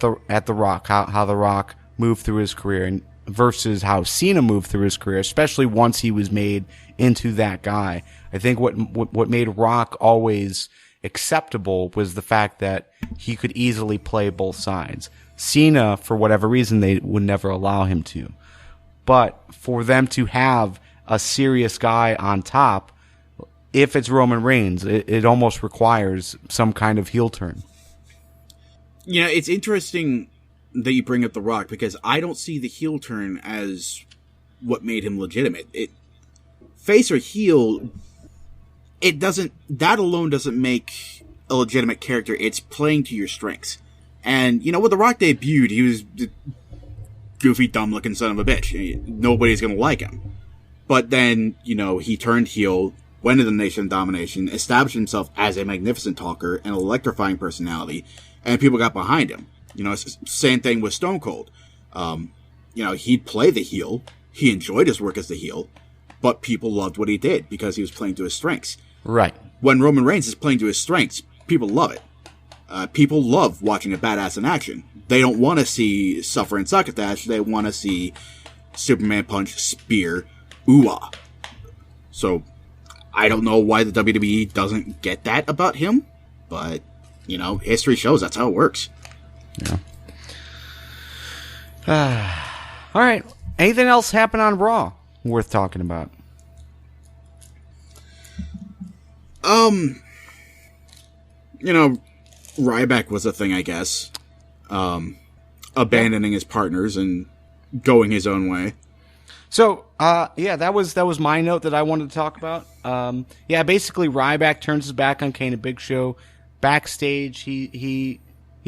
the Rock, how the Rock moved through his career, and versus how Cena moved through his career, especially once he was made into that guy, I think what made Rock always acceptable was the fact that he could easily play both sides. Cena, for whatever reason, they would never allow him to. But for them to have a serious guy on top, if it's Roman Reigns, it almost requires some kind of heel turn. It's interesting that you bring up The Rock, because I don't see the heel turn as what made him legitimate. Face or heel, that alone doesn't make a legitimate character. It's playing to your strengths. And, when The Rock debuted, he was the goofy, dumb-looking son of a bitch. Nobody's gonna like him. But then, he turned heel, went into the Nation of Domination, established himself as a magnificent talker and electrifying personality, and people got behind him. Same thing with Stone Cold. He'd play the heel. He enjoyed his work as the heel, but people loved what he did because he was playing to his strengths. Right. When Roman Reigns is playing to his strengths, people love it. People love watching a badass in action. They don't want to see suffer and succotash. They want to see Superman punch, spear, ooh-ah. So, I don't know why the WWE doesn't get that about him, but, history shows that's how it works. Yeah. All right. Anything else happen on Raw worth talking about? Ryback was a thing, I guess. Abandoning his partners and going his own way. So, that was my note that I wanted to talk about. Basically Ryback turns his back on Kane and Big Show. Backstage, he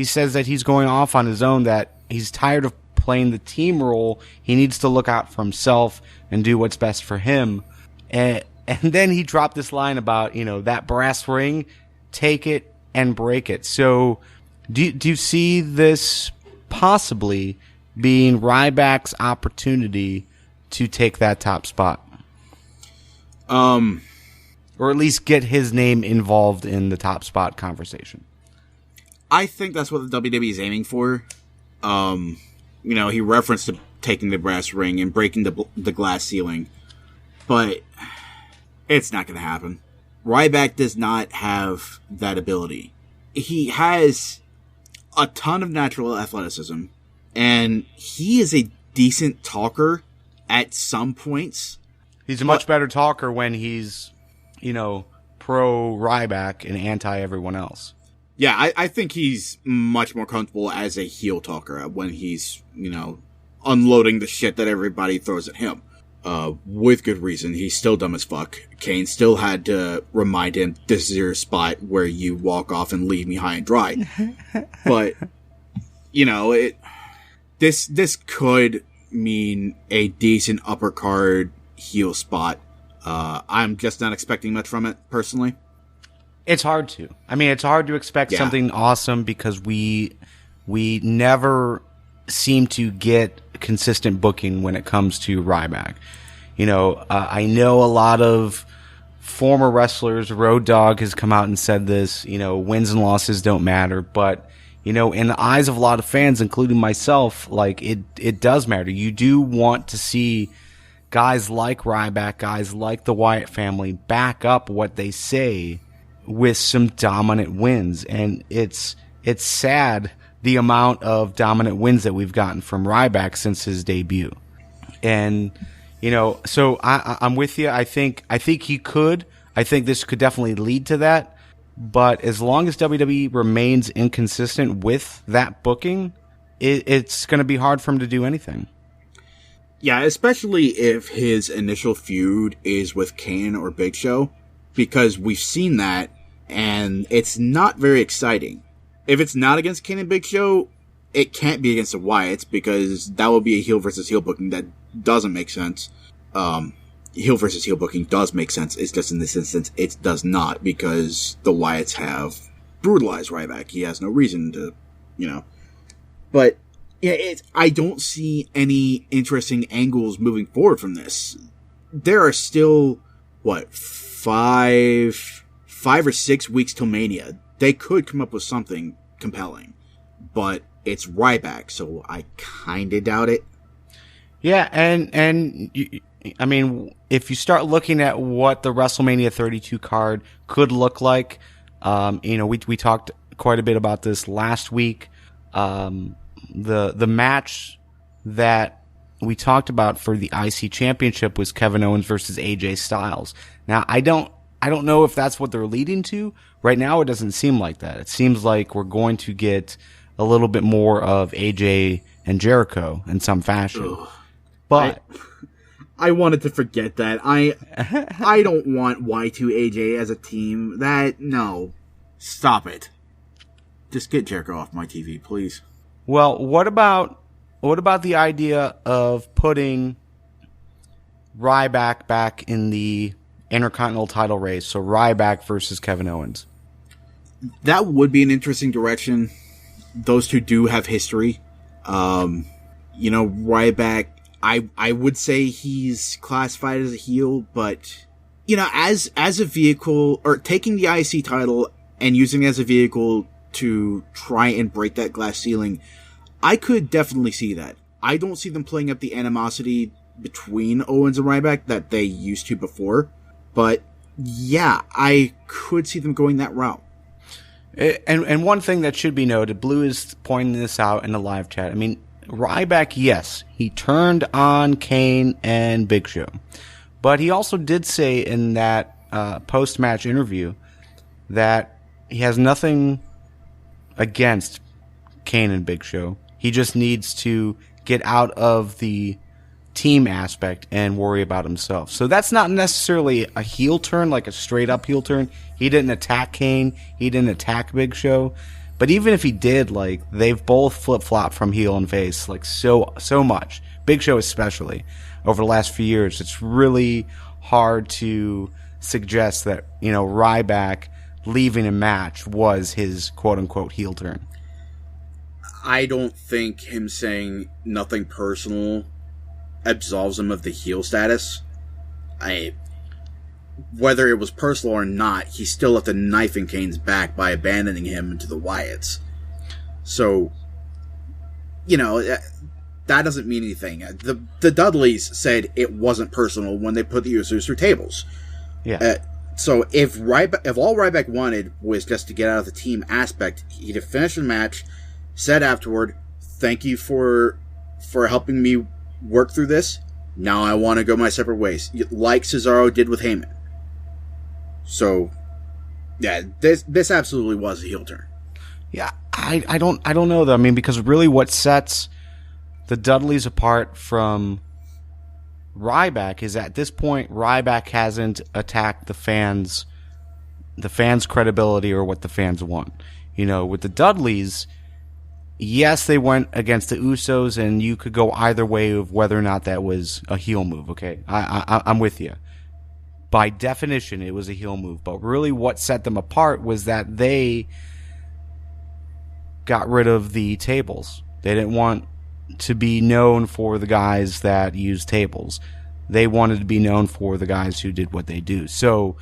says that he's going off on his own, that he's tired of playing the team role. He needs to look out for himself and do what's best for him. And then he dropped this line about, that brass ring, take it and break it. So, do you see this possibly being Ryback's opportunity to take that top spot? Or at least get his name involved in the top spot conversation. I think that's what the WWE is aiming for. He referenced to taking the brass ring and breaking the glass ceiling. But it's not going to happen. Ryback does not have that ability. He has a ton of natural athleticism, and he is a decent talker at some points. He's a much better talker when he's, pro Ryback and anti everyone else. Yeah, I think he's much more comfortable as a heel talker when he's, unloading the shit that everybody throws at him. with good reason. He's still dumb as fuck. Kane still had to remind him, this is your spot where you walk off and leave me high and dry. But, this could mean a decent upper card heel spot. I'm just not expecting much from it, personally. It's hard to. It's hard to expect something awesome because we never seem to get consistent booking when it comes to Ryback. I know a lot of former wrestlers, Road Dogg has come out and said this, wins and losses don't matter, but in the eyes of a lot of fans, including myself, like it does matter. You do want to see guys like Ryback, guys like the Wyatt family back up what they say with some dominant wins. And it's sad the amount of dominant wins that we've gotten from Ryback since his debut. And, so I'm with you. I think he could. I think this could definitely lead to that. But as long as WWE remains inconsistent with that booking, it's going to be hard for him to do anything. Yeah, especially if his initial feud is with Kane or Big Show, because we've seen that, and it's not very exciting. If it's not against Kane and Big Show, it can't be against the Wyatts, because that would be a heel versus heel booking that doesn't make sense. Heel versus heel booking does make sense. It's just in this instance, it does not, because the Wyatts have brutalized Ryback. He has no reason to, But, yeah, I don't see any interesting angles moving forward from this. There are still, 5 or 6 weeks till Mania. They could come up with something compelling, but it's Ryback, so I kinda doubt it. Yeah, and if you start looking at what the WrestleMania 32 card could look like, we talked quite a bit about this last week. The match that we talked about for the IC Championship was Kevin Owens versus AJ Styles. Now, I don't know if that's what they're leading to. Right now, it doesn't seem like that. It seems like we're going to get a little bit more of AJ and Jericho in some fashion. Ugh. But I wanted to forget that. I don't want Y2AJ as a team. No. Stop it. Just get Jericho off my TV, please. Well, what about the idea of putting Ryback back in the Intercontinental title race? So Ryback versus Kevin Owens. That would be an interesting direction. Those two do have history. Ryback, I would say he's classified as a heel, but, as a vehicle, or taking the IC title and using it as a vehicle to try and break that glass ceiling, I could definitely see that. I don't see them playing up the animosity between Owens and Ryback that they used to before, but yeah, I could see them going that route. And one thing that should be noted, Blue is pointing this out in the live chat. Ryback, yes, he turned on Kane and Big Show, but he also did say in that post-match interview that he has nothing against Kane and Big Show. He just needs to get out of the team aspect and worry about himself. So that's not necessarily a heel turn, like a straight up heel turn. He didn't attack Kane. He didn't attack Big Show. But even if he did, they've both flip-flopped from heel and face, so much. Big Show especially. Over the last few years, it's really hard to suggest that, Ryback leaving a match was his quote-unquote heel turn. I don't think him saying nothing personal absolves him of the heel status. Whether it was personal or not, he still left a knife in Kane's back by abandoning him to the Wyatts. So, that doesn't mean anything. The Dudleys said it wasn't personal when they put the Usos through tables. Yeah. So if all Ryback wanted was just to get out of the team aspect, he'd have finished the match, said afterward, "Thank you for helping me work through this. Now I want to go my separate ways," like Cesaro did with Heyman. So, yeah, this absolutely was a heel turn. Yeah, I don't know though. Because really, what sets the Dudleys apart from Ryback is at this point, Ryback hasn't attacked the fans' credibility or what the fans want. You know, with the Dudleys, yes, they went against the Usos, and you could go either way of whether or not that was a heel move, okay? I'm with you. By definition, it was a heel move. But really what set them apart was that they got rid of the tables. They didn't want to be known for the guys that use tables. They wanted to be known for the guys who did what they do. So,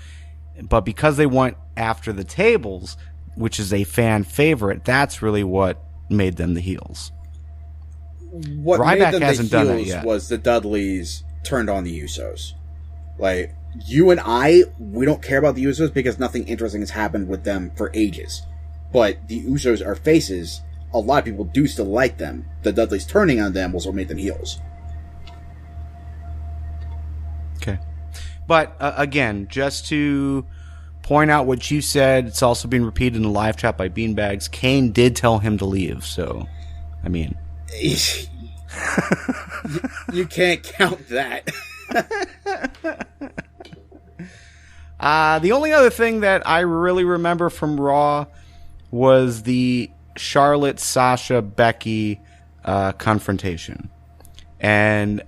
but because they went after the tables, which is a fan favorite, that's really what made them the heels. What Ryback made them hasn't the done that heels yet. was the Dudleys turned on the Usos. Like, you and we don't care about the Usos because nothing interesting has happened with them for ages. But the Usos are faces. A lot of people do still like them. The Dudleys turning on them was what made them heels. Okay. But, again, just to point out what you said, it's also being repeated in the live chat by Beanbags. Kane did tell him to leave, so, I mean. You can't count that. The only other thing that I really remember from Raw was the Charlotte, Sasha, Becky confrontation. And,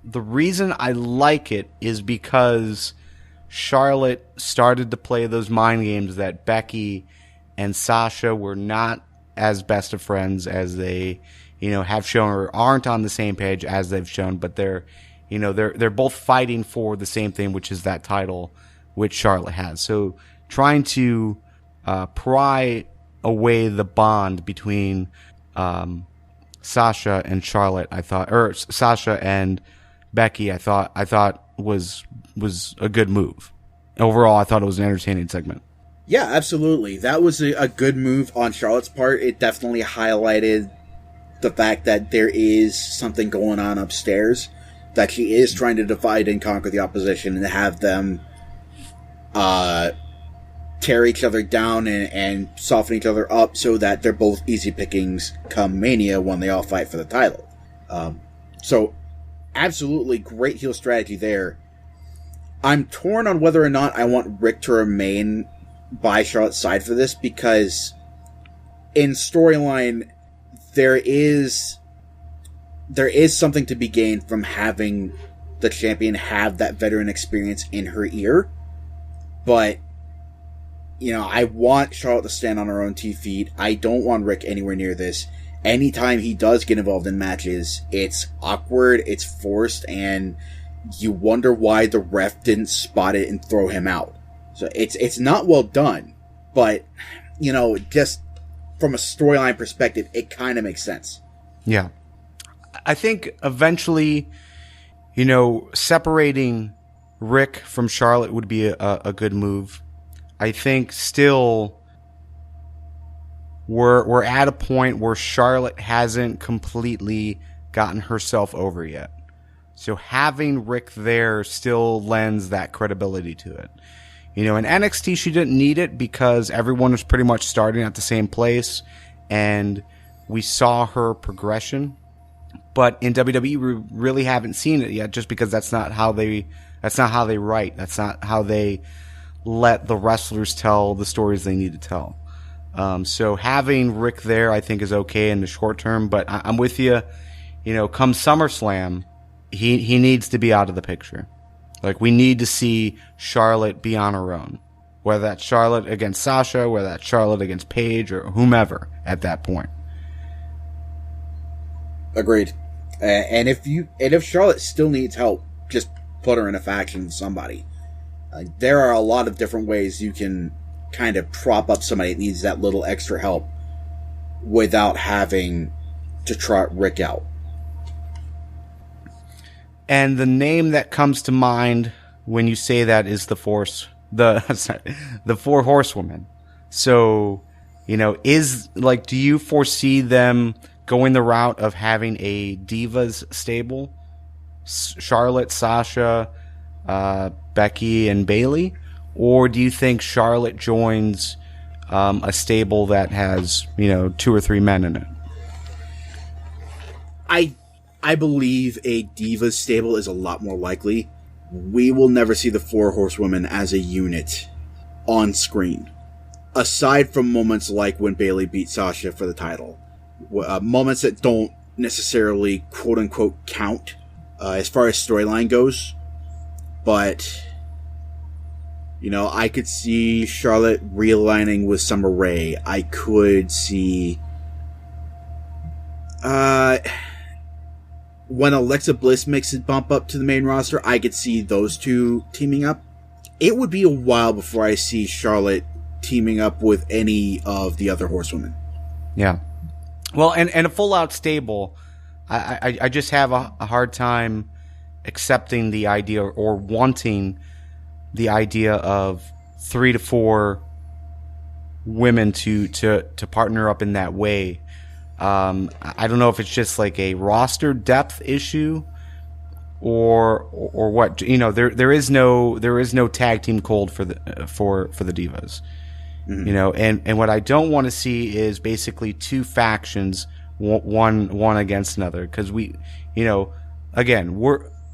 the reason I like it is because Charlotte started to play those mind games that Becky and Sasha were not as best of friends as they, have shown, or aren't on the same page as they've shown, but they're both fighting for the same thing, which is that title which Charlotte has. So trying to pry away the bond between Sasha and Charlotte, Sasha and Becky, I thought was a good move. Overall, I thought it was an entertaining segment. Yeah, absolutely. That was a good move on Charlotte's part. It definitely highlighted the fact that there is something going on upstairs, that she is trying to divide and conquer the opposition and have them tear each other down and soften each other up so that they're both easy pickings come Mania when they all fight for the title. So, absolutely great heel strategy there. I'm torn on whether or not I want Rick to remain by Charlotte's side for this, because in storyline there is something to be gained from having the champion have that veteran experience in her ear. But I want Charlotte to stand on her own 2 feet. I don't want Rick anywhere near this. Anytime he does get involved in matches, it's awkward, it's forced, and you wonder why the ref didn't spot it and throw him out. So it's not well done, but just from a storyline perspective, it kind of makes sense. Yeah. I think eventually, separating Rick from Charlotte would be a good move. I think still we're at a point where Charlotte hasn't completely gotten herself over yet. So having Rick there still lends that credibility to it. In NXT, she didn't need it because everyone was pretty much starting at the same place, and we saw her progression. But in WWE, we really haven't seen it yet, just because that's not how they write. That's not how they let the wrestlers tell the stories they need to tell. So having Rick there, I think, is okay in the short term. But I'm with you. Come SummerSlam, he needs to be out of the picture. Like, we need to see Charlotte be on her own. Whether that's Charlotte against Sasha, whether that's Charlotte against Paige, or whomever at that point. Agreed. And if Charlotte still needs help, just put her in a faction with somebody. There are a lot of different ways you can kind of prop up somebody that needs that little extra help without having to trot Rick out. And the name that comes to mind when you say that is the Four Horsewomen. So, do you foresee them going the route of having a Divas stable? Charlotte, Sasha, Becky, and Bayley? Or do you think Charlotte joins a stable that has, 2 or 3 men in it? I believe a Divas stable is a lot more likely. We will never see the 4 horsewomen as a unit on screen. Aside from moments like when Bayley beat Sasha for the title. Moments that don't necessarily quote-unquote count as far as storyline goes. But, you know, I could see Charlotte realigning with Summer Rae. I could see... when Alexa Bliss makes it bump up to the main roster, I could see those two teaming up. It would be a while before I see Charlotte teaming up with any of the other horsewomen. Yeah. Well, and a full-out stable, I just have a hard time accepting the idea or wanting the idea of 3 to 4 women to partner up in that way. I don't know if it's just like a roster depth issue or what. You know, there is no tag team cold for the Divas. Mm-hmm. You know, and what I don't want to see is basically 2 factions, one against another, because we, you know, again,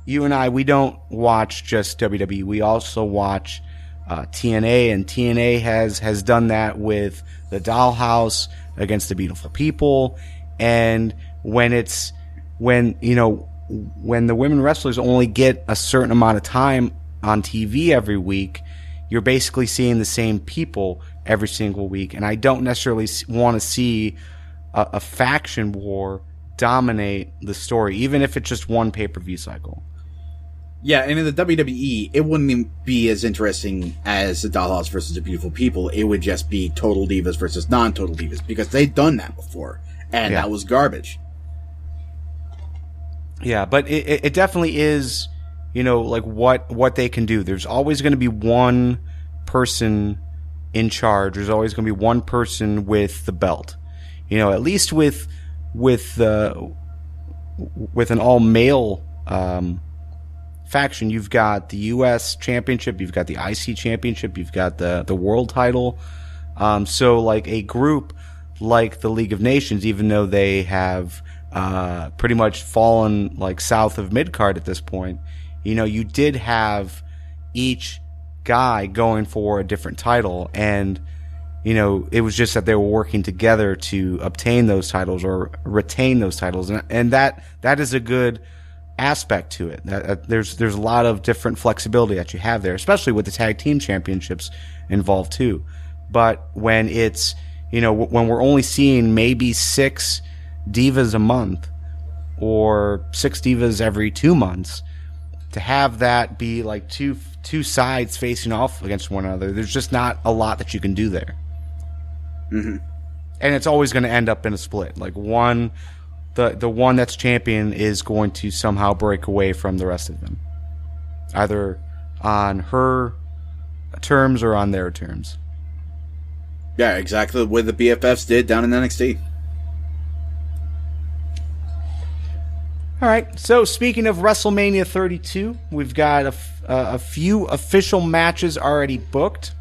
you and I, we don't watch just WWE. We also watch TNA, and TNA has done that with the Dollhouse against the Beautiful People. And when the women wrestlers only get a certain amount of time on TV every week, you're basically seeing the same people every single week. And I don't necessarily want to see a faction war dominate the story, even if it's just one pay-per-view cycle. Yeah, and in the WWE, it wouldn't even be as interesting as the Dollhouse versus the Beautiful People. It would just be Total Divas versus non-Total Divas, because they've done that before, and that was garbage. Yeah, but it definitely is, you know, like what they can do. There's always going to be one person in charge. There's always going to be one person with the belt. You know, at least with an all-male faction, you've got the U.S. Championship, you've got the IC Championship, you've got the World Title. So, like, a group like the League of Nations, even though they have pretty much fallen, like, south of mid-card at this point, you know, you did have each guy going for a different title, and, you know, it was just that they were working together to obtain those titles or retain those titles, and that is a good aspect to it. There's a lot of different flexibility that you have there, especially with the tag team championships involved too. But when it's, you know, when we're only seeing maybe 6 divas a month or 6 divas every 2 months, to have that be like two sides facing off against one another, there's just not a lot that you can do there. Mm-hmm. And it's always going to end up in a split. Like the one that's champion is going to somehow break away from the rest of them, either on her terms or on their terms. Yeah, exactly the way the BFFs did down in NXT. All right, so speaking of WrestleMania 32, we've got a few official matches already booked.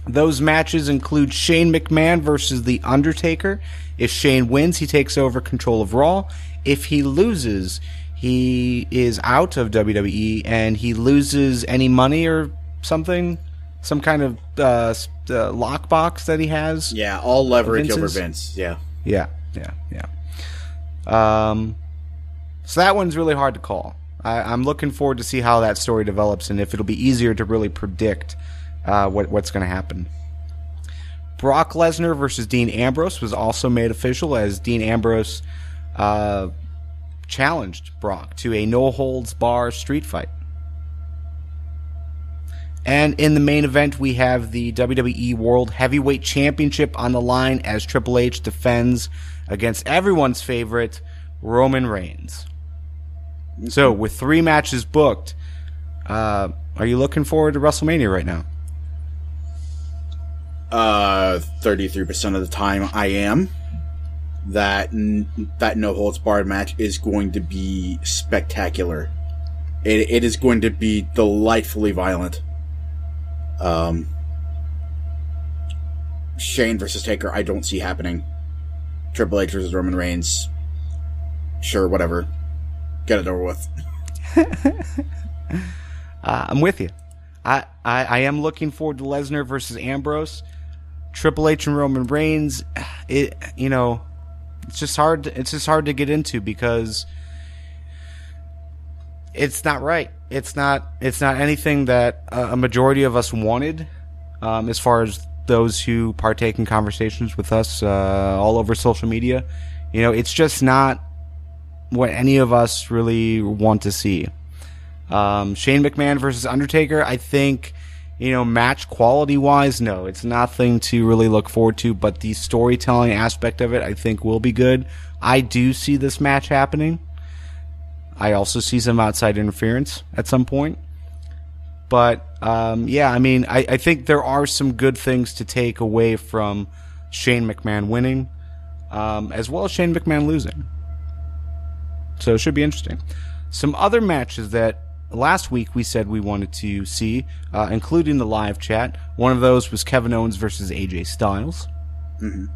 Those matches include Shane McMahon versus The Undertaker. If Shane wins, he takes over control of Raw. If he loses, he is out of WWE, and he loses any money or something, some kind of lockbox that he has. Yeah, all leverage over Vince. Yeah. So that one's really hard to call. I'm looking forward to see how that story develops and if it'll be easier to really predict what's going to happen. Brock Lesnar versus Dean Ambrose was also made official, as Dean Ambrose challenged Brock to a no-holds-bar street fight. And in the main event, we have the WWE World Heavyweight Championship on the line as Triple H defends against everyone's favorite, Roman Reigns. So, with 3 matches booked, are you looking forward to WrestleMania right now? 33% of the time I am. That no holds barred match is going to be spectacular. It is going to be delightfully violent. Shane versus Taker, I don't see happening. Triple H versus Roman Reigns, sure, whatever. Get it over with. I'm with you. I am looking forward to Lesnar versus Ambrose. Triple H and Roman Reigns. It's just hard. It's just hard to get into because it's not right. It's not anything that a majority of us wanted. As far as those who partake in conversations with us all over social media, it's just not what any of us really want to see. Shane McMahon versus Undertaker, I think, match quality wise, no, it's nothing to really look forward to, but the storytelling aspect of it, I think, will be good. I do see this match happening. I also see some outside interference at some point. But, I think there are some good things to take away from Shane McMahon winning, as well as Shane McMahon losing. So it should be interesting. Some other matches that last week we said we wanted to see, including the live chat. One of those was Kevin Owens versus AJ Styles. Mm-hmm.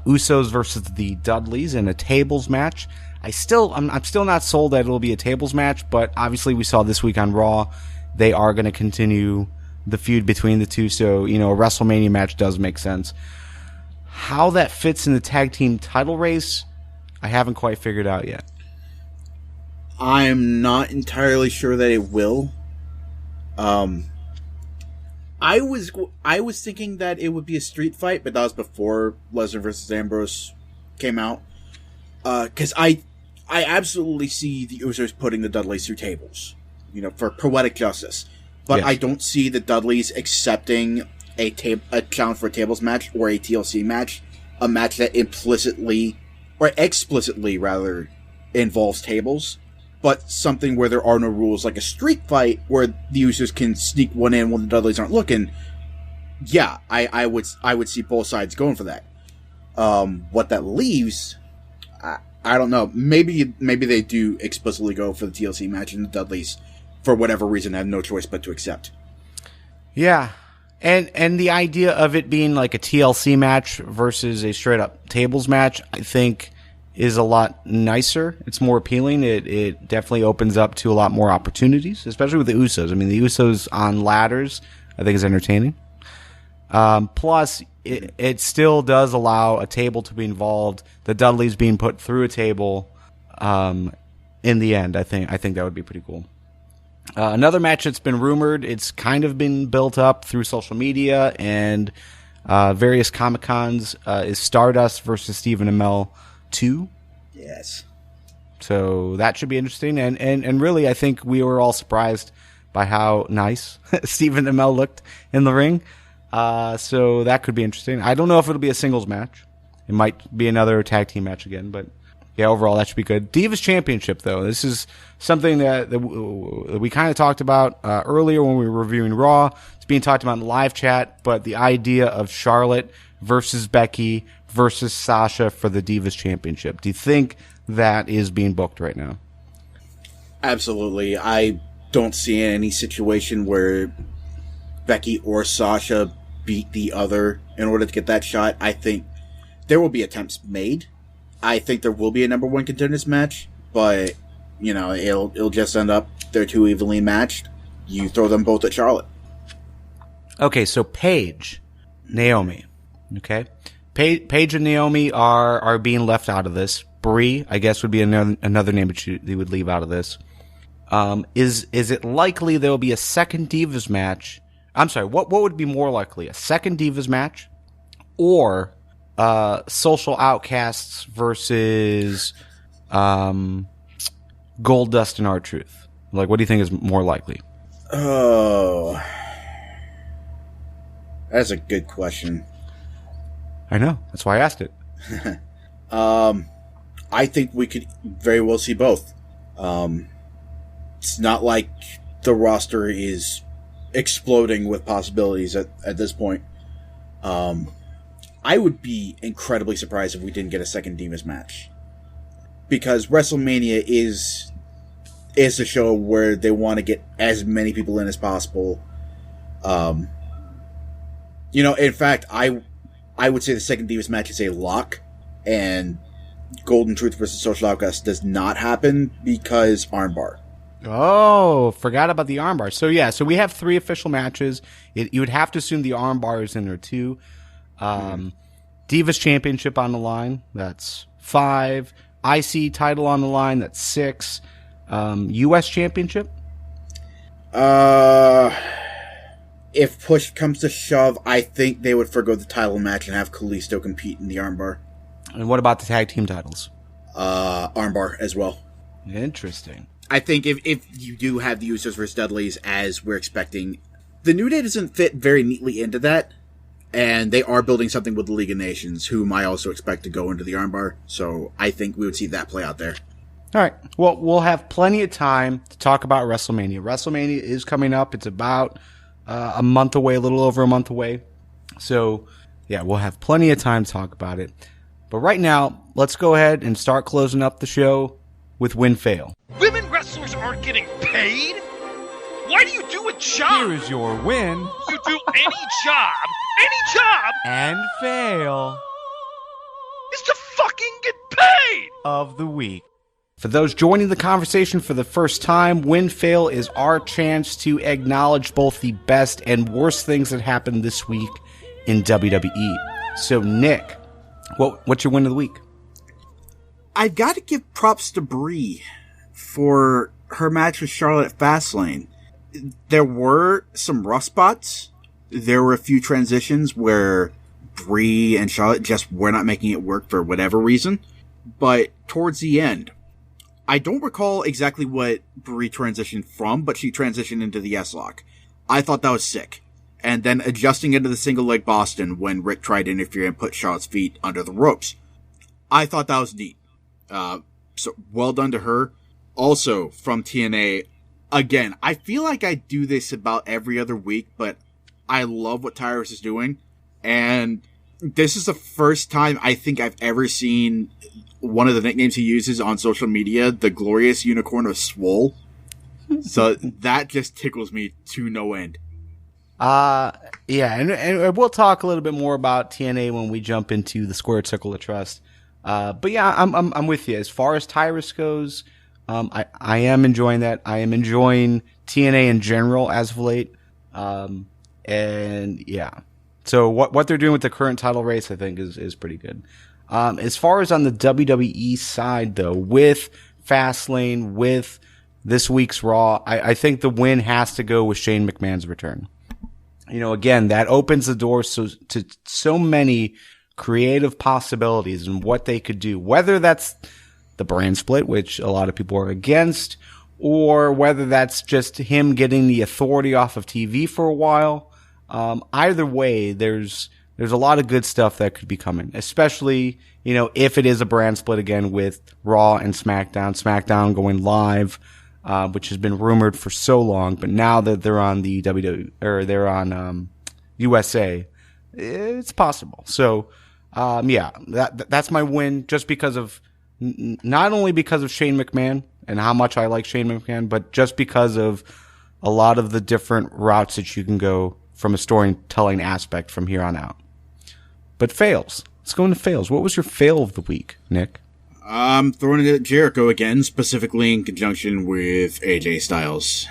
Usos versus the Dudleys in a tables match. I'm still not sold that it'll be a tables match, but obviously we saw this week on Raw they are going to continue the feud between the two, so a WrestleMania match does make sense. How that fits in the tag team title race, I haven't quite figured out yet. I'm not entirely sure that it will. I was thinking that it would be a street fight, but that was before Lesnar versus Ambrose came out. Because I absolutely see the Usos putting the Dudleys through tables, for poetic justice. But yes. I don't see the Dudleys accepting a challenge for a tables match or a TLC match, a match that implicitly or explicitly rather involves tables, but something where there are no rules, like a street fight where the Usos can sneak one in when the Dudleys aren't looking. Yeah, I would see both sides going for that. What that leaves, I don't know. Maybe they do explicitly go for the TLC match, and the Dudleys, for whatever reason, have no choice but to accept. Yeah. And the idea of it being like a TLC match versus a straight up tables match, I think, is a lot nicer. It's more appealing. It definitely opens up to a lot more opportunities, especially with the Usos. I mean, the Usos on ladders, I think, is entertaining. Plus, it still does allow a table to be involved. The Dudleys being put through a table in the end, I think that would be pretty cool. Another match that's been rumored, it's kind of been built up through social media and various Comic-Cons, is Stardust versus Stephen Amell 2. Yes. So that should be interesting. And really, I think we were all surprised by how nice Stephen Amell looked in the ring. So that could be interesting. I don't know if it'll be a singles match. It might be another tag team match again, but yeah, overall that should be good. Divas Championship, though, this is something that we kind of talked about earlier when we were reviewing Raw. It's being talked about in the live chat, but the idea of Charlotte versus Becky versus Sasha for the Divas Championship. Do you think that is being booked right now? Absolutely. I don't see any situation where Becky or Sasha beat the other in order to get that shot. I think there will be attempts made. I think there will be a number one contenders match, but it'll just end up they're too evenly matched. You throw them both at Charlotte. Okay, so Paige, Naomi. Okay, Paige and Naomi are being left out of this. Brie, I guess, would be another name that they would leave out of this. Is it likely there will be a second Divas match? I'm sorry, what would be more likely? A second Divas match or Social Outcasts versus Gold Dust and R-Truth? Like, what do you think is more likely? Oh, that's a good question. I know. That's why I asked it. I think we could very well see both. It's not like the roster is exploding with possibilities at this point. I would be incredibly surprised if we didn't get a second Divas match. Because WrestleMania is the show where they want to get as many people in as possible. In fact, I would say the second Divas match is a lock, and Golden Truth versus Social Outcast does not happen because armbar. Oh, forgot about the armbar. So yeah, so we have 3 official matches. You would have to assume the armbar is in there too. Divas Championship on the line. That's 5. IC title on the line. That's 6. US Championship. If push comes to shove, I think they would forgo the title match and have Kalisto compete in the armbar. And what about the tag team titles? Armbar as well. Interesting. I think if you do have the Usos versus Dudleys as we're expecting, the New Day doesn't fit very neatly into that, and they are building something with the League of Nations, whom I also expect to go into the armbar, so I think we would see that play out there. All right. Well, we'll have plenty of time to talk about WrestleMania. WrestleMania is coming up. It's about a month away, a little over a month away. So, yeah, we'll have plenty of time to talk about it. But right now, let's go ahead and start closing up the show with Win Fail. Women wrestlers aren't getting paid? Why do you do a job? Here is your win. You do any job, And fail is to fucking get paid! of the week. For those joining the conversation for the first time, Win Fail is our chance to acknowledge both the best and worst things that happened this week in WWE. So, Nick, what's your win of the week? I've got to give props to Brie for her match with Charlotte at Fast Lane. There were some rough spots. There were a few transitions where Brie and Charlotte just were not making it work for whatever reason. But towards the end, I don't recall exactly what Brie transitioned from, but she transitioned into the S-Lock. I thought that was sick. And then adjusting into the single leg Boston when Rick tried to interfere and put Charlotte's feet under the ropes. I thought that was neat. So well done to her. Also from TNA, again, I feel like I do this about every other week, but I love what Tyrus is doing. And this is the first time I think I've ever seen one of the nicknames he uses on social media, the Glorious Unicorn of Swole. So that just tickles me to no end. Yeah, and we'll talk a little bit more about TNA when we jump into the Squared Circle of Trust. But yeah, I'm with you. As far as Tyrus goes, I am enjoying that. I am enjoying TNA in general as of late. And yeah. So what they're doing with the current title race, I think is pretty good. As far as on the WWE side though, with Fastlane, with this week's Raw, I think the win has to go with Shane McMahon's return. You know, again, that opens the door to so many creative possibilities and what they could do, whether that's the brand split, which a lot of people are against, or whether that's just him getting the authority off of TV for a while. Either way, there's a lot of good stuff that could be coming, especially, you know, if it is a brand split again with Raw and SmackDown going live, which has been rumored for so long, but now that they're on the WWE, or they're on, USA, it's possible. So, yeah, that's my win, just because of, not only because of Shane McMahon and how much I like Shane McMahon, but just because of a lot of the different routes that you can go from a storytelling aspect from here on out. But fails. Let's go into fails. What was your fail of the week, Nick? I'm throwing it at Jericho again, specifically in conjunction with AJ Styles.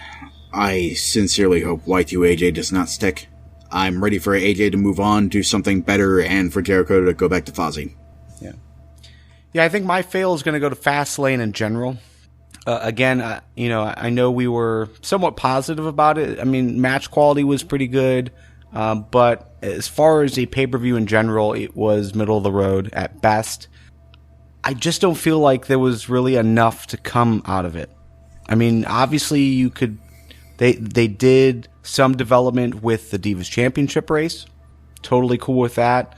I sincerely hope Y2 AJ does not stick. I'm ready for AJ to move on, do something better, and for Jericho to go back to Fozzy. Yeah, I think my fail is going to go to Fastlane in general. Again, you know, I know we were somewhat positive about it. I mean, match quality was pretty good. But as far as a pay-per-view in general, it was middle of the road at best. I just don't feel like there was really enough to come out of it. I mean, obviously they did some development with the Divas Championship race. Totally cool with that.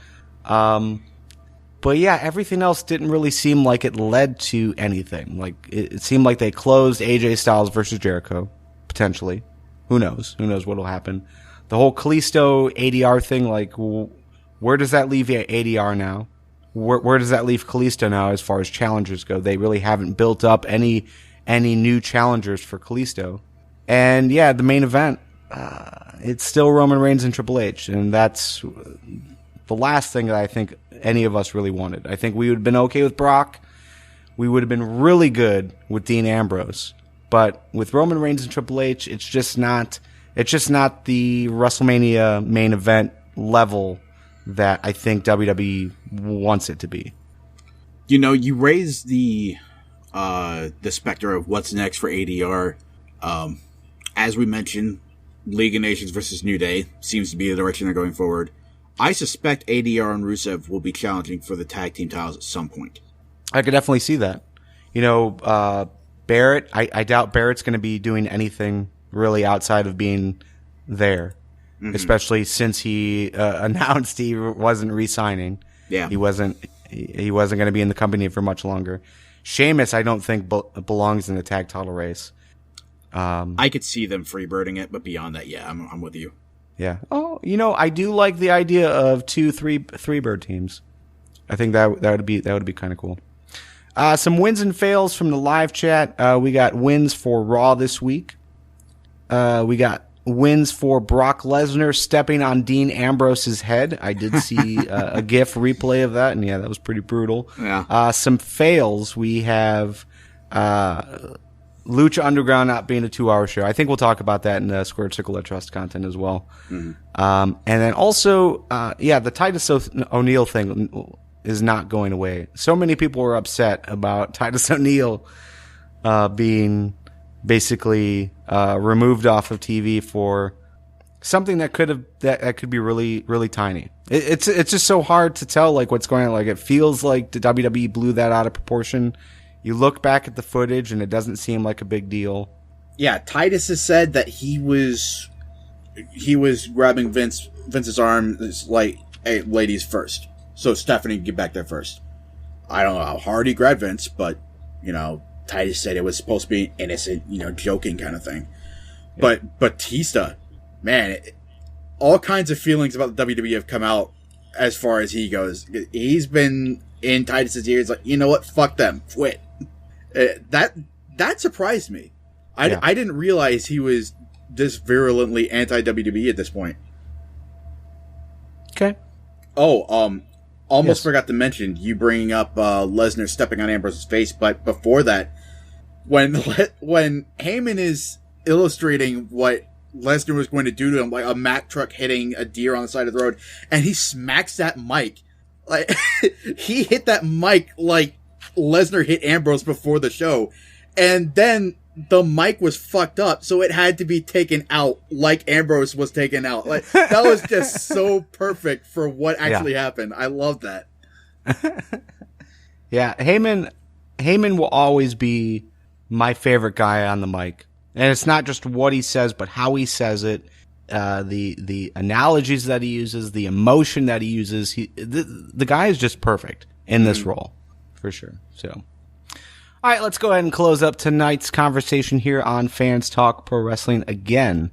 But yeah, everything else didn't really seem like it led to anything. Like, it seemed like they closed AJ Styles versus Jericho, potentially. Who knows? Who knows what'll happen? The whole Kalisto ADR thing, like, where does that leave ADR now? Where does that leave Kalisto now as far as challengers go? They really haven't built up any new challengers for Kalisto. And yeah, the main event, it's still Roman Reigns and Triple H, and that's the last thing that I think any of us really wanted. I think we would have been okay with Brock we would have been really good with Dean Ambrose. But with Roman Reigns and Triple H, it's just not the WrestleMania main event level that I think WWE wants it to be. You know, you raised the specter of what's next for ADR. As we mentioned, League of Nations versus New Day seems to be the direction they're going forward. I suspect ADR and Rusev will be challenging for the tag team titles at some point. I could definitely see that. You know, Barrett, I doubt Barrett's going to be doing anything really outside of being there, especially since he announced he wasn't re-signing. Yeah, he wasn't going to be in the company for much longer. Sheamus, I don't think belongs in the tag title race. I could see them freebirding it, but beyond that, yeah, I'm with you. Yeah. Oh, you know, I do like the idea of 2 three-bird teams. I think that would be kind of cool. Some wins and fails from the live chat. We got wins for Raw this week. We got wins for Brock Lesnar stepping on Dean Ambrose's head. I did see a GIF replay of that, and yeah, that was pretty brutal. Yeah. Some fails. We have Lucha Underground not being a 2-hour show. I think we'll talk about that in the Squared Circle of Trust content as well. And then also, the Titus O'Neil thing is not going away. So many people were upset about Titus O'Neil being basically removed off of TV for something that could be really, really tiny. It's just so hard to tell like what's going on. Like it feels like the WWE blew that out of proportion. You look back at the footage and it doesn't seem like a big deal. Yeah, Titus has said that he was grabbing Vince's arm. It's like, hey, ladies first. So Stephanie, get back there first. I don't know how hard he grabbed Vince, but, you know, Titus said it was supposed to be innocent, you know, joking kind of thing. Yeah. But Batista, man, all kinds of feelings about the WWE have come out as far as he goes. He's been in Titus's ears like, you know what, fuck them, quit. That surprised me. I didn't realize he was this virulently anti-WWE at this point. Okay. Oh, almost forgot to mention you bringing up Lesnar stepping on Ambrose's face, but before that, when Heyman is illustrating what Lesnar was going to do to him, like a Mack truck hitting a deer on the side of the road, and he smacks that mic, like he hit that mic like Lesnar hit Ambrose before the show, and then the mic was fucked up, so it had to be taken out like Ambrose was taken out. Like that was just so perfect for what actually happened. I love that. Yeah, Heyman will always be my favorite guy on the mic, and it's not just what he says, but how he says it, the analogies that he uses, the emotion that he uses. The guy is just perfect in this role, for sure. So. All right, let's go ahead and close up tonight's conversation here on Fans Talk Pro Wrestling again.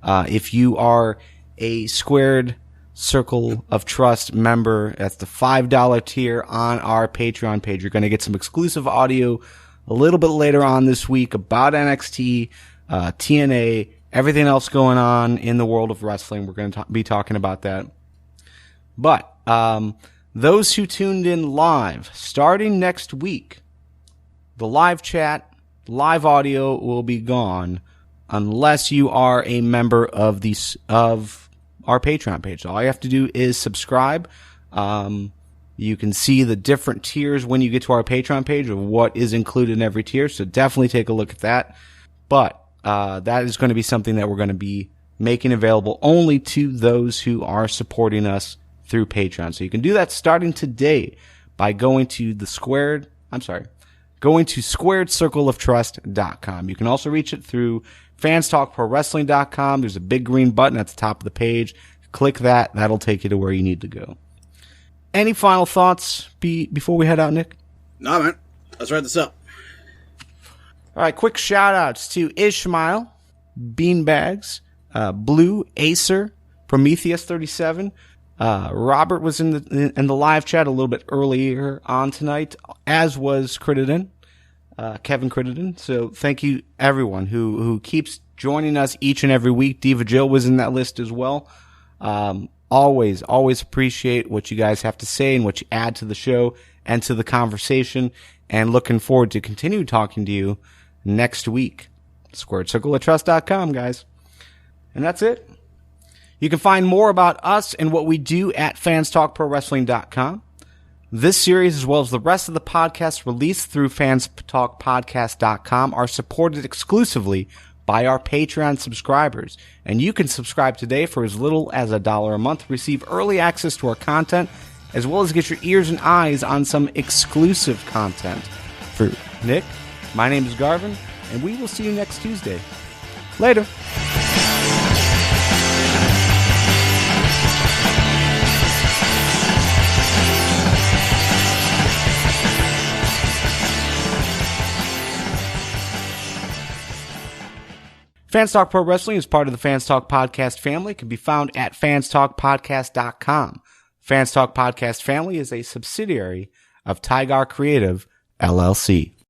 If you are a Squared Circle of Trust member, that's the $5 tier on our Patreon page. You're going to get some exclusive audio a little bit later on this week about NXT, TNA, everything else going on in the world of wrestling. We're going to be talking about that. But those who tuned in live, starting next week, the live chat, live audio will be gone unless you are a member of our Patreon page. All you have to do is subscribe. You can see the different tiers when you get to our Patreon page of what is included in every tier. So definitely take a look at that. But that is going to be something that we're going to be making available only to those who are supporting us through Patreon. So you can do that starting today by going to squaredcircleoftrust.com. You can also reach it through fanstalkprowrestling.com. There's a big green button at the top of the page. Click that. That'll take you to where you need to go. Any final thoughts before we head out, Nick? Nah, man. Let's wrap this up. All right, quick shout-outs to Ishmael, Beanbags, Blue, Acer, Prometheus37. Robert was in the live chat a little bit earlier on tonight, as was Crittenden, Kevin Crittenden. So thank you, everyone who keeps joining us each and every week. Diva Jill was in that list as well. Always appreciate what you guys have to say and what you add to the show. and to the conversation, and looking forward to continue talking to you next week. SquaredCircleOfTrust.com, guys. And that's it. You can find more about us and what we do at fanstalkprowrestling.com. This series, as well as the rest of the podcasts released through fanstalkpodcast.com, are supported exclusively by our Patreon subscribers. And you can subscribe today for as little as $1 a month, receive early access to our content, as well as get your ears and eyes on some exclusive content. For Nick, my name is Garvin, and we will see you next Tuesday. Later. Fans Talk Pro Wrestling is part of the Fans Talk Podcast family. It can be found at fanstalkpodcast.com. Fans Talk Podcast family is a subsidiary of Tigar Creative, LLC.